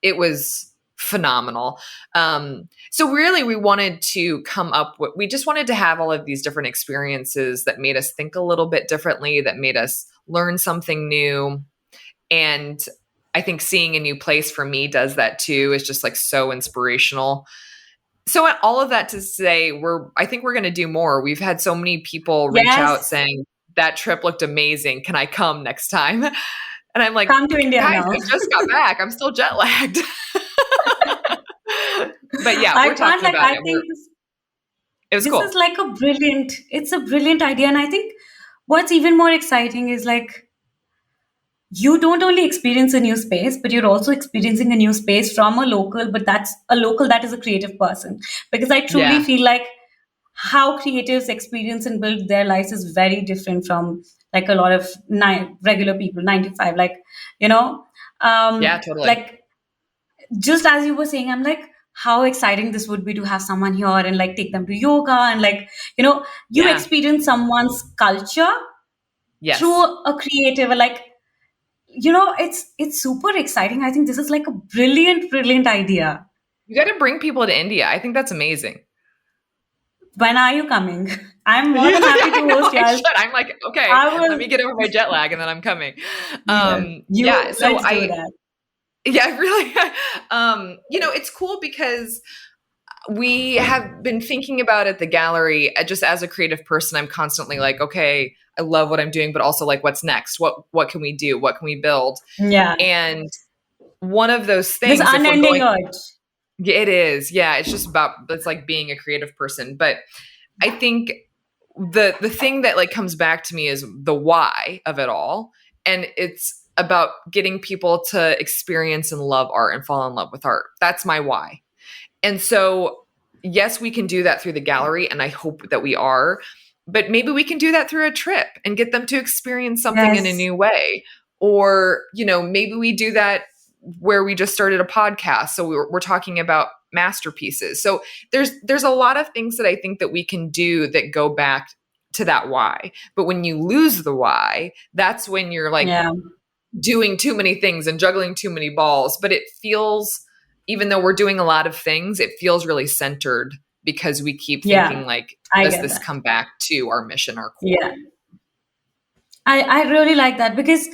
it was phenomenal. So really we wanted to come up with, we just wanted to have all of these different experiences that made us think a little bit differently, that made us learn something new. And I think seeing a new place for me does that too. Is just like so inspirational. So all of that to say, I think we're going to do more. We've had so many people reach out Yes. saying that trip looked amazing. Can I come next time? And I'm like, Come to India guys, now. I just got back. I'm still jet lagged. But yeah, I we're can't talking like, about I it. think It was this is cool. like it's a brilliant idea. And I think what's even more exciting is like you don't only experience a new space, but you're also experiencing a new space from a local, but that's a local that is a creative person. Because I truly Yeah. feel like how creatives experience and build their lives is very different from like a lot of regular people, 9 to 5. Like, you know, Yeah, totally. like just as you were saying, I'm like, how exciting this would be to have someone here and like take them to yoga and like, you Yeah. experience someone's culture through Yes. a creative, like, it's super exciting. I think this is like a brilliant idea. You got to bring people to India. I think that's amazing. When are you coming? I'm more than happy I to know host you. I should. I'm like, okay, I let me will. get over my jet lag and then I'm coming. Yeah, Yeah. So let's do that. yeah, really, it's cool because we have been thinking about at the gallery, just as a creative person, I'm constantly like, okay, I love what I'm doing, but also like, what's next? What can we do? What can we build? Yeah, And one of those this things, if we're unending going, urge. it is, yeah, it's like being a creative person. But I think the thing that like comes back to me is the why of it all. And it's about getting people to experience and love art and fall in love with art. That's my why. And so, yes, we can do that through the gallery, and I hope that we are. But maybe we can do that through a trip and get them to experience something in a Yes. new way. Or, maybe we do that where we just started a podcast. So we're talking about masterpieces. So there's a lot of things that I think that we can do that go back to that why. But when you lose the why, that's when you're like Yeah. doing too many things and juggling too many balls. But it feels, even though we're doing a lot of things, it feels really centered because we keep thinking Yeah. like, I does get this that. come back to our mission, our Yeah. core? I really like that because,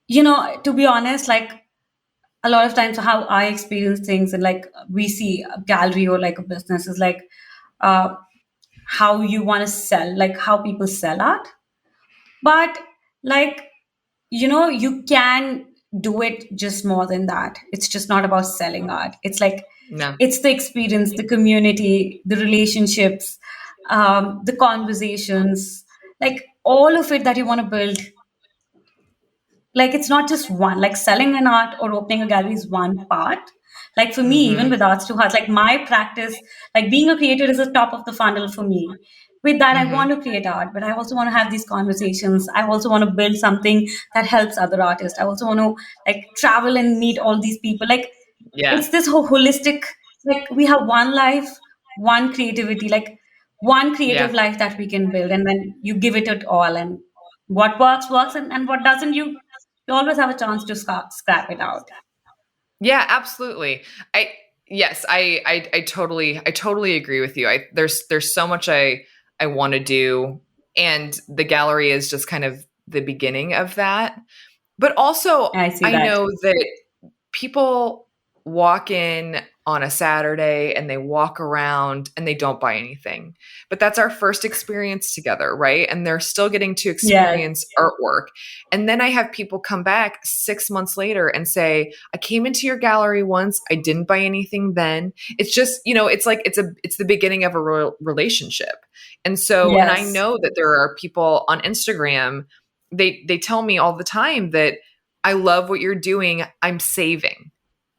to be honest, like a lot of times how I experience things and like we see a gallery or like a business is like uh, how you want to sell, like how people sell art. But like, you can. do it just more than that. It's just not about selling art. It's like, No. it's the experience, the community, the relationships, the conversations, like all of it that you want to build. Like it's not just one, like selling an art or opening a gallery is one part. Like for me, even Hmm. with Arts to Hearts, like my practice, like being a creator is the top of the funnel for me. With that, I want Hmm. to create art, but I also want to have these conversations. I also want to build something that helps other artists. I also want to like travel and meet all these people. Like Yeah. it's this whole holistic, like we have one life, one creativity, like one creative Yeah. life that we can build, and then you give it all, and what works works, and what doesn't, you always have a chance to scrap it out. Yeah, absolutely. I yes, I totally agree with you. There's so much I want to do, and the gallery is just kind of the beginning of that. But also I see I that. know that people walk in on a Saturday and they walk around and they don't buy anything. But that's our first experience together, right? And they're still getting to Yes, experience artwork. And then I have people come back 6 months later and say, I came into your gallery once, I didn't buy anything then. It's just, it's like it's the beginning of a relationship. And I yes, know that there are people on Instagram, they tell me all the time that I love what you're doing. I'm saving.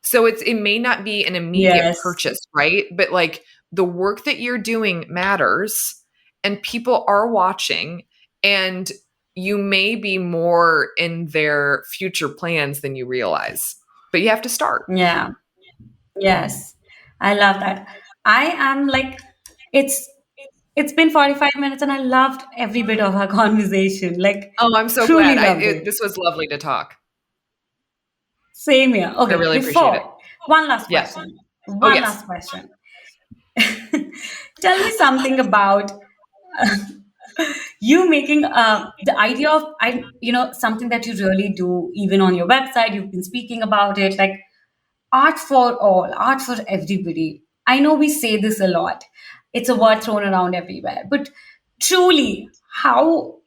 So it may not be an immediate yes, purchase, right? But like the work that you're doing matters and people are watching, and you may be more in their future plans than you realize. But you have to start. yeah, yes. I love that. I am like, it's it's been 45 minutes and I loved every bit of our conversation. Like Oh, I'm so truly glad. loved it. This was lovely to talk. Same here. I Okay, really appreciate it. before, one last Yeah. question. Oh, One yes. last question. Tell me something about you making the idea of, something that you really do even on your website. You've been speaking about it, like art for all, art for everybody. I know we say this a lot. It's a word thrown around everywhere, but truly, how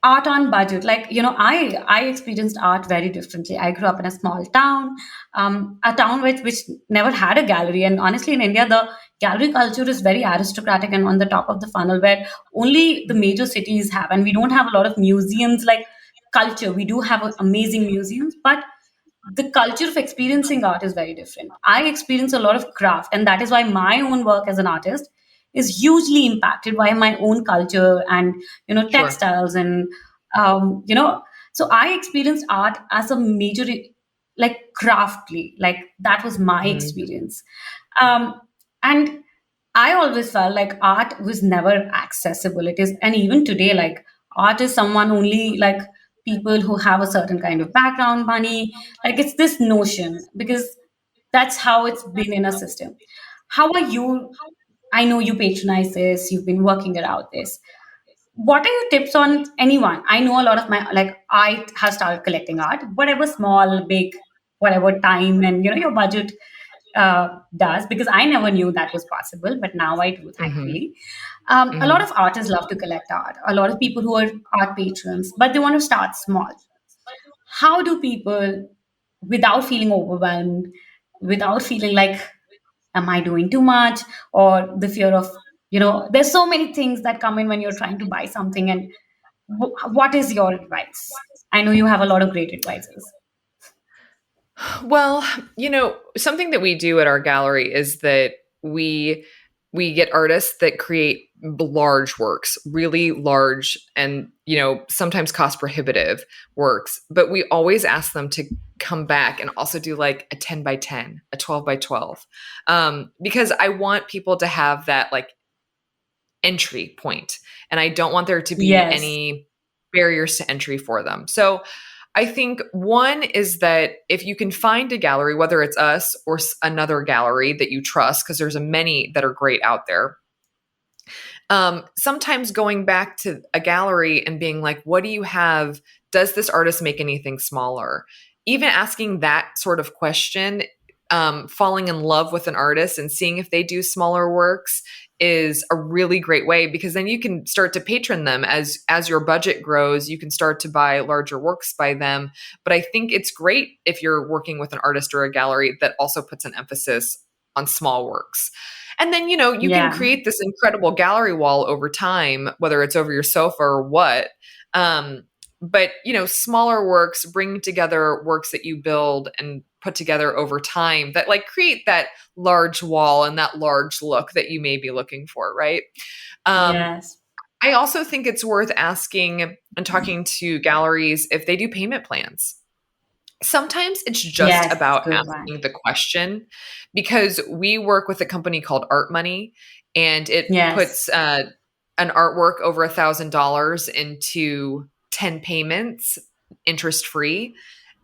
art on budget, like I experienced art very differently. I grew up in a small town, a town which never had a gallery, and honestly in India the gallery culture is very aristocratic and on the top of the funnel, where only the major cities have, and we don't have a lot of museums like culture. We do have amazing museums, but the culture of experiencing art is very different. I experience a lot of craft, and that is why my own work as an artist is hugely impacted by my own culture and Sure. textiles and um, you know. So I experienced art as a major, like craftly, like that was my Hmm. experience. Um, and I always felt like art was never accessible. It is, and even today, like art is someone only like people who have a certain kind of background, money. Like it's this notion because that's how it's been in a system. How are you? I know you patronize this. You've been working around this. What are your tips on anyone? I know a lot of my, like I have started collecting art, whatever small, big, whatever time and your budget does, because I never knew that was possible, but now I do, Hmm. thankfully. A lot Hmm. of artists love to collect art. A lot of people who are art patrons, but they want to start small. How do people, without feeling overwhelmed, without feeling like, am I doing too much? Or the fear of, there's so many things that come in when you're trying to buy something. And what is your advice? I know you have a lot of great advices. Well, something that we do at our gallery is that we get artists that create large works, really large and, sometimes cost prohibitive works, but we always ask them to come back and also do like a 10 by 10, a 12 by 12. Because I want people to have that like entry point, and I don't want there to be Yes. any barriers to entry for them. So I think one is that if you can find a gallery, whether it's us or another gallery that you trust, because there's a many that are great out there. Sometimes going back to a gallery and being like, what do you have? Does this artist make anything smaller? Even asking that sort of question, falling in love with an artist and seeing if they do smaller works is a really great way, because then you can start to patron them as your budget grows. You can start to buy larger works by them. But I think it's great if you're working with an artist or a gallery that also puts an emphasis on small works. And then, you can Yeah. create this incredible gallery wall over time, whether it's over your sofa or what. Um, but, smaller works, bring together works that you build and put together over time that like create that large wall and that large look that you may be looking for, right? Um, Yes. I also think it's worth asking and talking to galleries if they do payment plans. Sometimes it's just Yes. about Good one. asking the question, because we work with a company called Art Money, and it Yes. puts an artwork over $1,000 into 10 payments, interest free.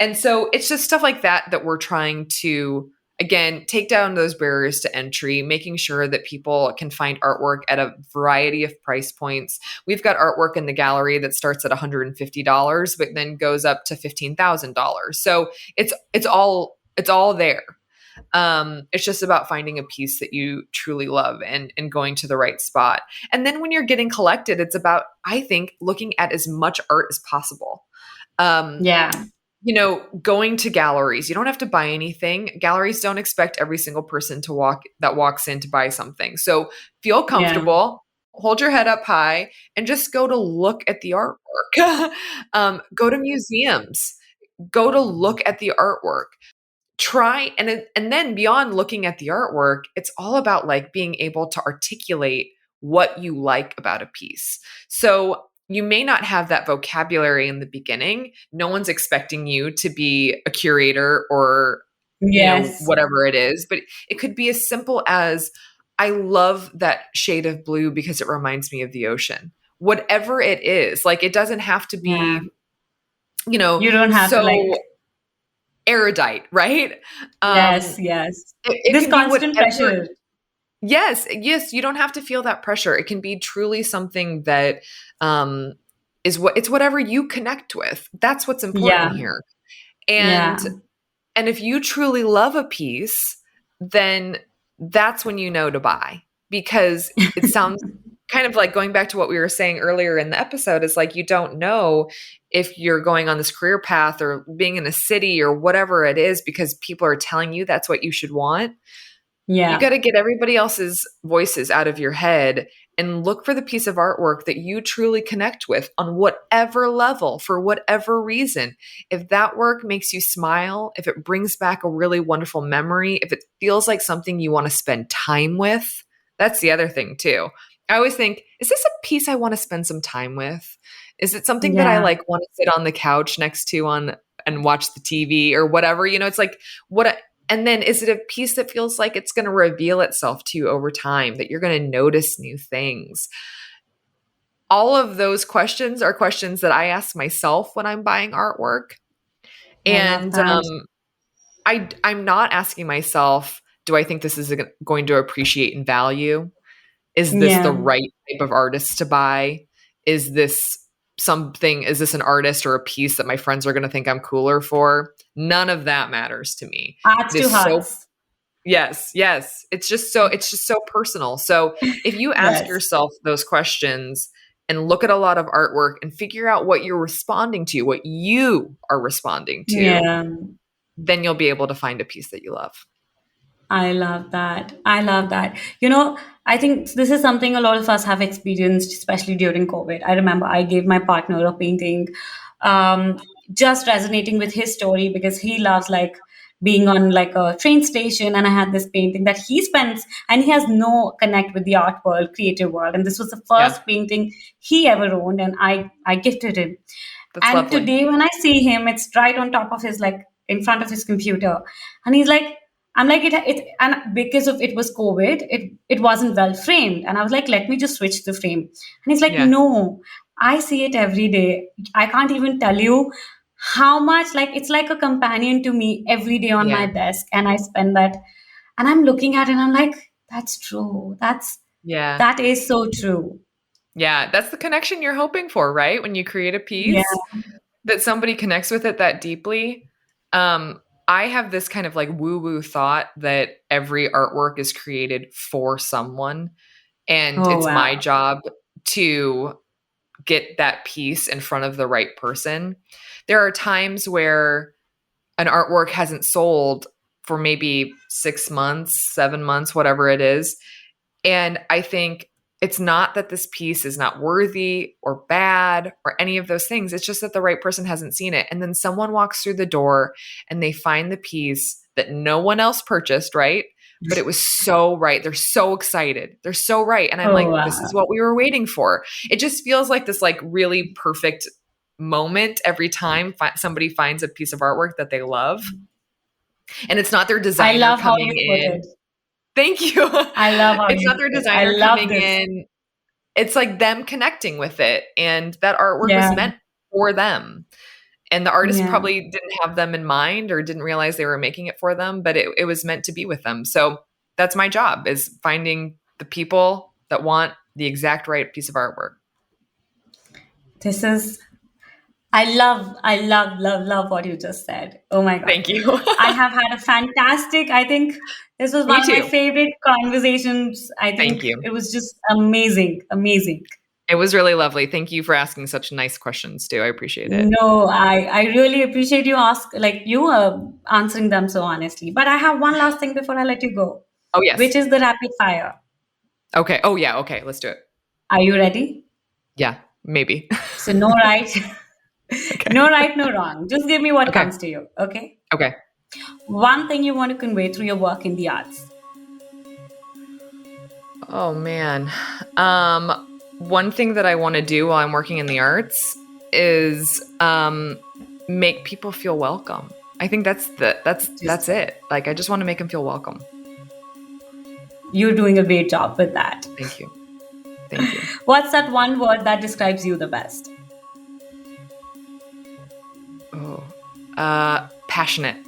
And so it's just stuff like that we're trying to, again, take down those barriers to entry, making sure that people can find artwork at a variety of price points. We've got artwork in the gallery that starts at $150, but then goes up to $15,000. So it's all there. It's just about finding a piece that you truly love and going to the right spot. And then when you're getting collected, it's about, I think, looking at as much art as possible. Um, Yeah. Going to galleries, you don't have to buy anything. Galleries don't expect every single person that walks in to buy something. So feel Yeah. comfortable, hold your head up high, and just go to look at the artwork. Go to museums, go to look at the artwork. And then beyond looking at the artwork, it's all about like being able to articulate what you like about a piece. So you may not have that vocabulary in the beginning. No one's expecting you to be a curator or, Yes. whatever it is, but it could be as simple as, I love that shade of blue because it reminds me of the ocean. Whatever it is, like it doesn't have to Yeah. be, You don't have to like, so erudite, right? yes, Um, yes. it This can be constant whatever. pressure. Yes, you don't have to feel that pressure. It can be truly something that um it's whatever you connect with. That's what's Yeah. important here. Yeah. And if you truly love a piece, then that's when you know to buy, because it sounds kind of like going back to what we were saying earlier in the episode, is like you don't know if you're going on this career path or being in a city or whatever it is because people are telling you that's what you should want. You Yeah. got to get everybody else's voices out of your head and look for the piece of artwork that you truly connect with on whatever level, for whatever reason. If that work makes you smile, if it brings back a really wonderful memory, if it feels like something you want to spend time with, that's the other thing too. I always think, is this a piece I want to spend some time with? Is it something that I Yeah. like want to sit on the couch next to on and watch the TV or whatever? It's like and then is it a piece that feels like it's going to reveal itself to you over time, that you're going to notice new things? All of those questions are questions that I ask myself when I'm buying artwork. I love And that. I'm not asking myself, do I think this is going to appreciate in value? Is this the Yeah. right type of artist to buy? Is this is this an artist or a piece that my friends are going to think I'm cooler for? None of that matters to me. Hearts It to is so hearts. Yes. It's just so personal. So if you ask Yes. yourself those questions and look at a lot of artwork and figure out what you're responding to, what you are responding to, Yeah. then you'll be able to find a piece that you love. I love that. I love that. I think this is something a lot of us have experienced, especially during COVID. I remember I gave my partner a painting, just resonating with his story because he loves like being on like a train station. And I had this painting that he spends, and he has no connect with the art world, creative world. And this was the Yeah, first painting he ever owned, and I gifted him. that's And lovely. today, when I see him, it's right on top of his, like, in front of his computer. And he's like, I'm like, and because of it was COVID, it wasn't well framed. And I was like, let me just switch the frame. And he's like, Yeah, no, I see it every day. I can't even tell you how much, like, it's like a companion to me every day on my yeah, desk. And I spend that, and I'm looking at it and I'm like, that's true. yeah. That is so true. Yeah, that's the connection you're hoping for, right? When you create a Yeah. piece, that somebody connects with it that deeply. I have this kind of like woo-woo thought that every artwork is created for someone. And Oh, it's my wow. job to get that piece in front of the right person. There are times where an artwork hasn't sold for maybe 6 months, 7 months, whatever it is. And I think it's not that this piece is not worthy or bad or any of those things. It's just that the right person hasn't seen it. And then someone walks through the door and they find the piece that no one else purchased, right? But it was so right. They're so excited. They're so right. And I'm Oh, like, this is wow. what we were waiting for. It just feels like this like really perfect moment every time somebody finds a piece of artwork that they love. And it's not their I designer love how coming you put in. it. Thank you. I love how It's you not put their it. I designer love coming this. in. It's like them connecting with it. And that artwork was Yeah. meant for them. And the artist Yeah. probably didn't have them in mind or didn't realize they were making it for them, but it was meant to be with them. So that's my job, is finding the people that want the exact right piece of artwork. This is, love what you just said. Oh my God. Thank you. I have had a fantastic, I think this was Me one of my too. favorite conversations. I Thank think you. it was just amazing, amazing. It was really lovely. Thank you for asking such nice questions too. I appreciate it. No, I really appreciate you answering them so honestly. But I have one last thing before I let you go, Oh, yes. which is the rapid fire. Okay. Oh, yeah. Okay. Let's do it. Are you ready? Yeah, maybe. So no right, Okay. no right, no wrong. Just give me what Okay. comes to you. Okay. Okay. One thing you want to convey through your work in the arts. Oh, man. One thing that I want to do while I'm working in the arts is make people feel welcome. I think that's it. Like, I just want to make them feel welcome. You're doing a great job with that. Thank you. Thank you. What's that one word that describes you the best? Oh, passionate.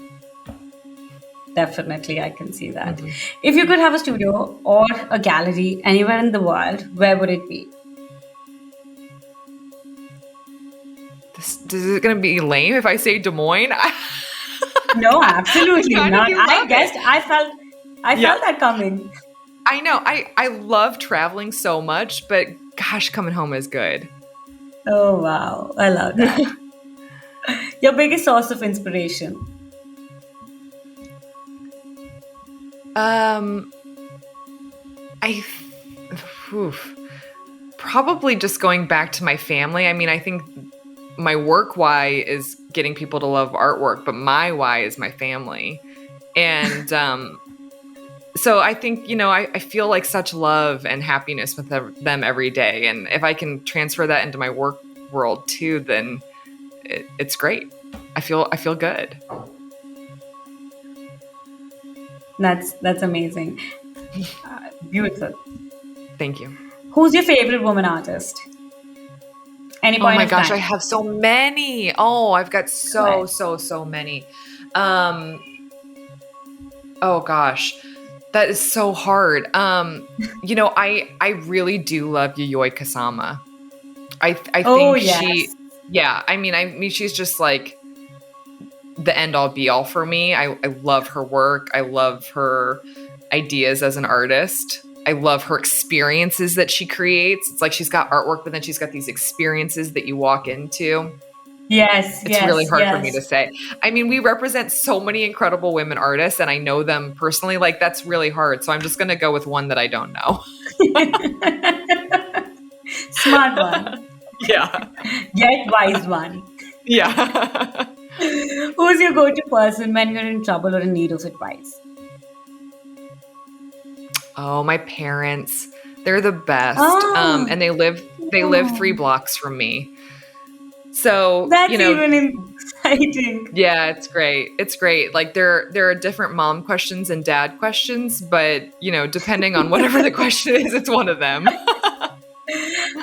Definitely, I can see that. Mhm. If you could have a studio or a gallery anywhere in the world, where would it be? This is going to be lame if I say Des Moines. No, absolutely How did not. you I love guessed. it? I Yeah. felt that coming. I know. I love traveling so much, but gosh, coming home is good. Oh wow, I love that. Your biggest source of inspiration? I oof. Probably just going back to my family. I mean, I think my work why is getting people to love artwork, but my why is my family. And so I think, I feel like such love and happiness with them every day. And if I can transfer that into my work world too, then it's great. I feel good. That's amazing. Beautiful. Thank you. Who's your favorite woman artist? Any Oh point my of gosh, time? I have so many. Oh, I've got Go ahead. so many. Oh gosh, that is so hard. I really do love Yayoi Kusama. I Oh think yes. I mean, she's just like the end all be all for me. I love her work. I love her ideas as an artist. I love her experiences that she creates. It's like she's got artwork, but then she's got these experiences that you walk into. Yes, It's really yes, hard for me to yes. say. I mean, we represent so many incredible women artists, and I know them personally. Like, that's really hard. So I'm just going to go with one that I don't know. Smart one. Yeah. Get wise one. Yeah. Who's your go-to person when you're in trouble or in need of advice? Oh, my parents. They're the best. Oh, And they live 3 blocks from me. So, that's even exciting. yeah, it's great. It's great. Like there are different mom questions and dad questions, but depending on whatever the question is, it's one of them.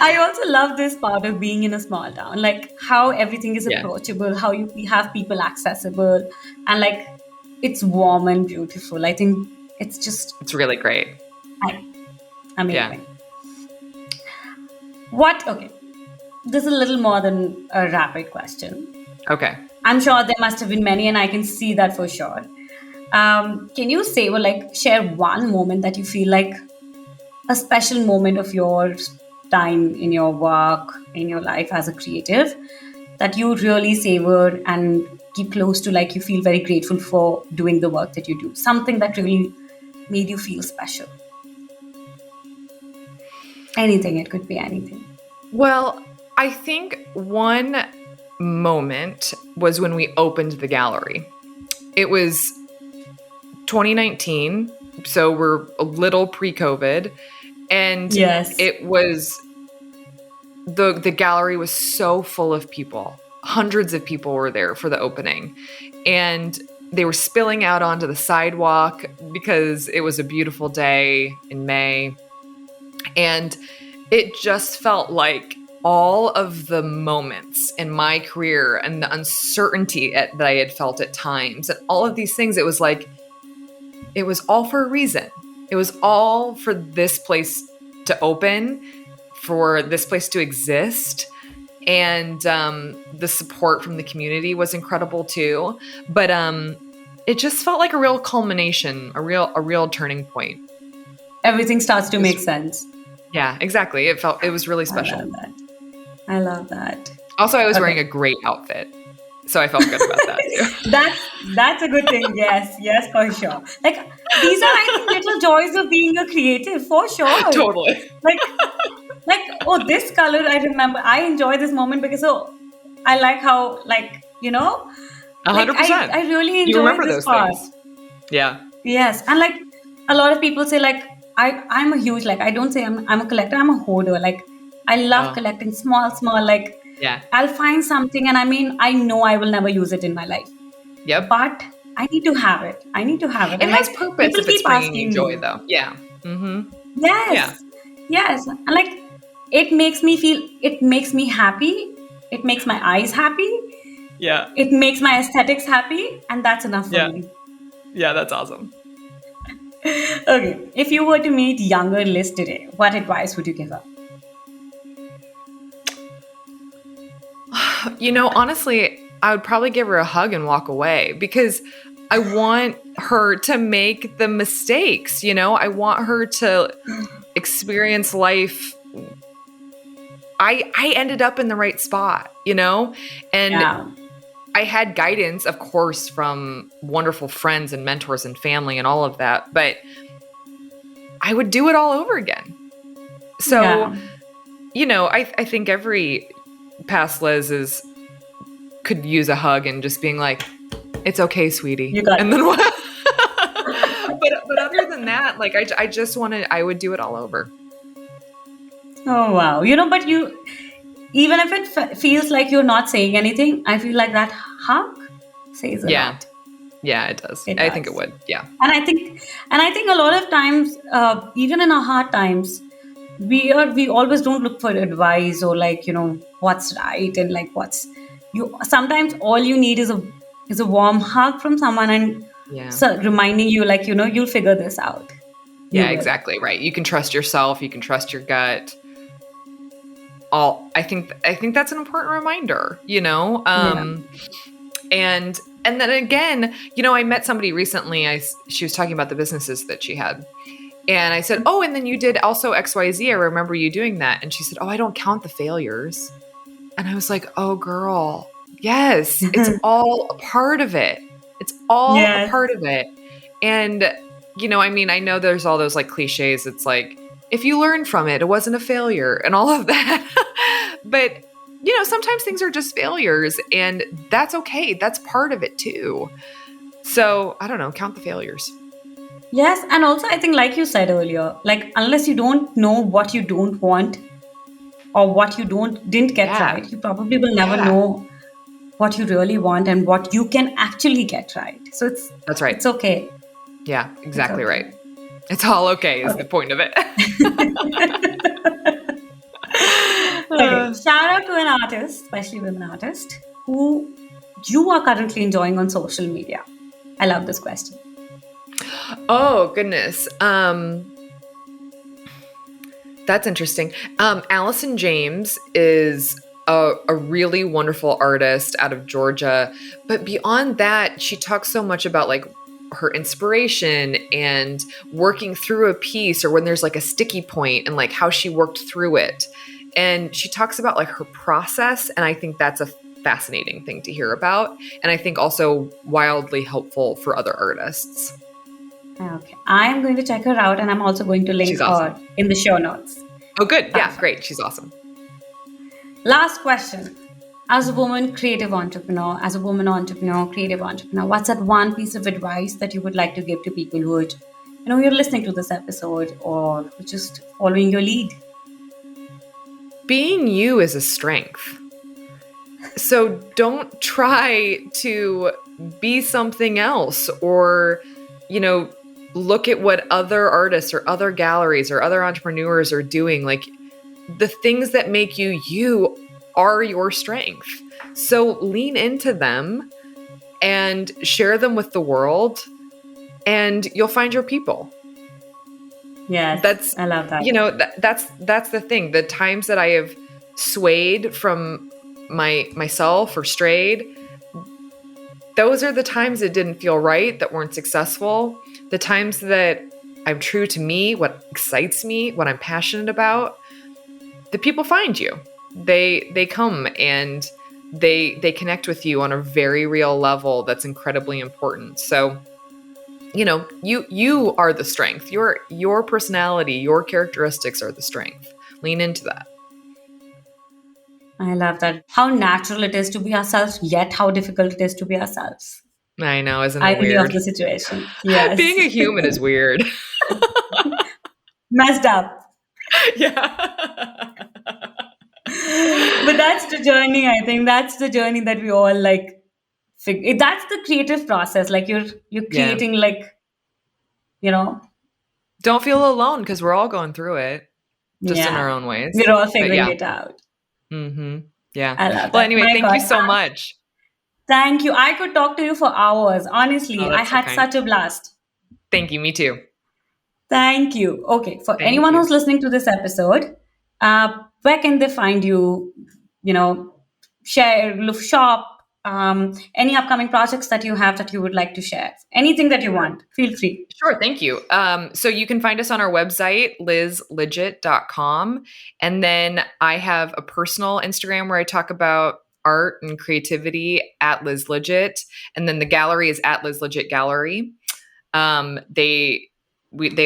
I also love this part of being in a small town, like how everything is Yeah. approachable, how you have people accessible, and like it's warm and beautiful. I think it's just It's really great. amazing. Okay. This is a little more than a rapid question. Okay. I'm sure there must have been many, and I can see that for sure. Can you say or like share one moment that you feel like a special moment of your time in your work, in your life as a creative, that you really savor and keep close to, like you feel very grateful for doing the work that you do? Something that really made you feel special. Anything, it could be anything. Well, I think one moment was when we opened the gallery. It was 2019, so we're a little pre-COVID, and Yes. it was the gallery was so full of people. Hundreds of people were there for the opening, and they were spilling out onto the sidewalk because it was a beautiful day in May, and it just felt like all of the moments in my career and the uncertainty that I had felt at times and all of these things, it was like, it was all for a reason. It was all for this place to open, for this place to exist. And the support from the community was incredible too. But it just felt like a real culmination, a real turning point. Everything starts to make sense. Yeah, exactly. It was really special. I love that. Also, I was wearing a great outfit, so I felt good about that too. That's a good thing. Yes, for sure. Like, these are, I think, little joys of being a creative, for sure. Totally. Like, oh, this color, I remember. I enjoy this moment because I like how, 100%. I really enjoy this part. Things. Yeah. Yes, and like a lot of people say, like, I'm a huge, like, I don't say I'm a collector. I'm a hoarder. Like, I love collecting small, like, yeah. I'll find something, and I know I will never use it in my life. Yep. But I need to have it. It has purpose if it's bringing you joy, though. Yeah. Mm-hmm. Yes. Yeah. Yes. And like, it makes me happy. It makes my eyes happy. Yeah. It makes my aesthetics happy. And that's enough for me. Yeah, that's awesome. Okay. If you were to meet younger Liz today, what advice would you give her? Honestly, I would probably give her a hug and walk away because I want her to make the mistakes, I want her to experience life. I ended up in the right spot, and I had guidance, of course, from wonderful friends and mentors and family and all of that, but I would do it all over again. So, I think every past Liz could use a hug and just being like, it's okay, sweetie. You got and then what? but other than that, like, I would do it all over. Oh, wow. But even if it feels like you're not saying anything, I feel like that hug says a lot. Yeah, it does. I think it would. Yeah. And I think a lot of times, even in our hard times, we always don't look for advice or what's right and like sometimes all you need is a warm hug from someone and reminding you you'll figure this out. Yeah, exactly. Right. You can trust yourself. You can trust your gut. I think that's an important reminder, and then again, I met somebody recently. She was talking about the businesses that she had. And I said, oh, and then you did also XYZ. I remember you doing that. And she said, oh, I don't count the failures. And I was like, oh, girl, yes, it's all a part of it. It's all a part of it. And, I know there's all those like cliches. It's like, if you learn from it, it wasn't a failure and all of that. But, sometimes things are just failures and that's okay. That's part of it too. So I don't know, count the failures. Yes. And also I think like you said earlier, like unless you don't know what you don't want or what you didn't get right, you probably will never know what you really want and what you can actually get right. So that's right. It's okay. Yeah, exactly right. It's all okay is the point of it. Okay. Shout out to an artist, especially women artist, who you are currently enjoying on social media. I love this question. Oh, goodness. That's interesting. Allison James is a really wonderful artist out of Georgia. But beyond that, she talks so much about like her inspiration and working through a piece, or when there's like a sticky point and like how she worked through it. And she talks about like her process. And I think that's a fascinating thing to hear about. And I think also wildly helpful for other artists. Okay. I'm going to check her out, and I'm also going to link She's awesome. her in the show notes. Oh, good. Yeah, great. She's awesome. Last question. As a woman creative entrepreneur, as a woman entrepreneur, creative entrepreneur, what's that one piece of advice that you would like to give to people who would, you're listening to this episode or just following your lead? Being you is a strength. So don't try to be something else or, look at what other artists or other galleries or other entrepreneurs are doing. Like, the things that make you are your strength. So lean into them and share them with the world, and you'll find your people. Yes, I love that. That's the thing. The times that I have swayed from myself or strayed, those are the times that didn't feel right, that weren't successful. The times that I'm true to me, what excites me, what I'm passionate about, the people find you. They come and they connect with you on a very real level that's incredibly important. So, you are the strength. Your personality, your characteristics are the strength. Lean into that. I love that. How natural it is to be ourselves, yet how difficult it is to be ourselves. I know, isn't it Irony weird? of the situation. Yes. Being a human is weird. Messed up. Yeah. But that's the journey, I think. That's the journey that we all like. That's the creative process. Like you're creating Don't feel alone, because we're all going through it, just in our own ways. We're all figuring it out. Mm-hmm. Yeah. I love that. Well, anyway, thank you so much. Thank you. I could talk to you for hours. Honestly, I had such a blast. Thank you. Me too. Thank you. Okay. For anyone who's listening to this episode, where can they find you? Share, shop, any upcoming projects that you have that you would like to share. Anything that you want, feel free. Sure. Thank you. So you can find us on our website, lizlidgett.com. And then I have a personal Instagram where I talk about art and creativity at Liz Lidgett. And then the gallery is at Liz Lidgett Gallery. They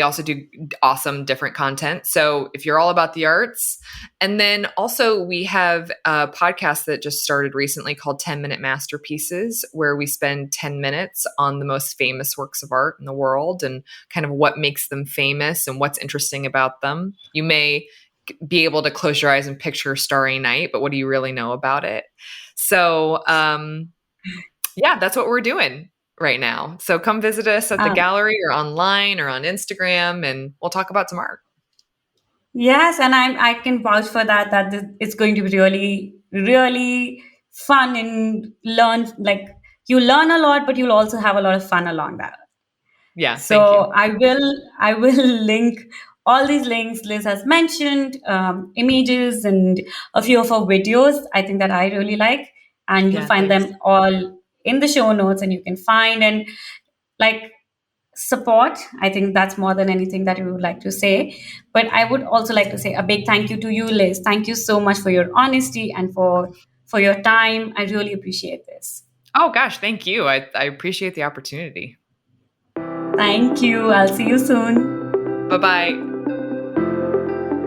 also do awesome different content. So if you're all about the arts, and then also we have a podcast that just started recently called 10-Minute Masterpieces, where we spend 10 minutes on the most famous works of art in the world and kind of what makes them famous and what's interesting about them. You may be able to close your eyes and picture Starry Night, but what do you really know about it? So, that's what we're doing right now. So come visit us at the gallery or online or on Instagram, and we'll talk about some art. Yes, and I can vouch for that it's going to be really, really fun and you learn a lot, but you'll also have a lot of fun along that. Yeah. So I will link all these links Liz has mentioned, images and a few of her videos, I think that I really like. And you'll find them all in the show notes, and you can find and support. I think that's more than anything that we would like to say. But I would also like to say a big thank you to you, Liz. Thank you so much for your honesty and for your time. I really appreciate this. Oh gosh, thank you. I appreciate the opportunity. Thank you. I'll see you soon. Bye-bye.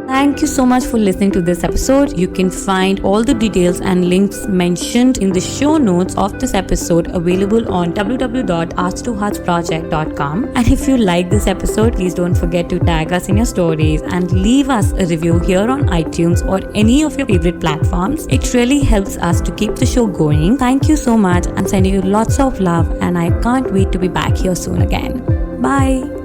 Thank you so much for listening to this episode. You can find all the details and links mentioned in the show notes of this episode available on www.arts2heartsproject.com. And if you like this episode, please don't forget to tag us in your stories and leave us a review here on iTunes or any of your favorite platforms. It really helps us to keep the show going. Thank you so much. I'm sending you lots of love, and I can't wait to be back here soon again. Bye.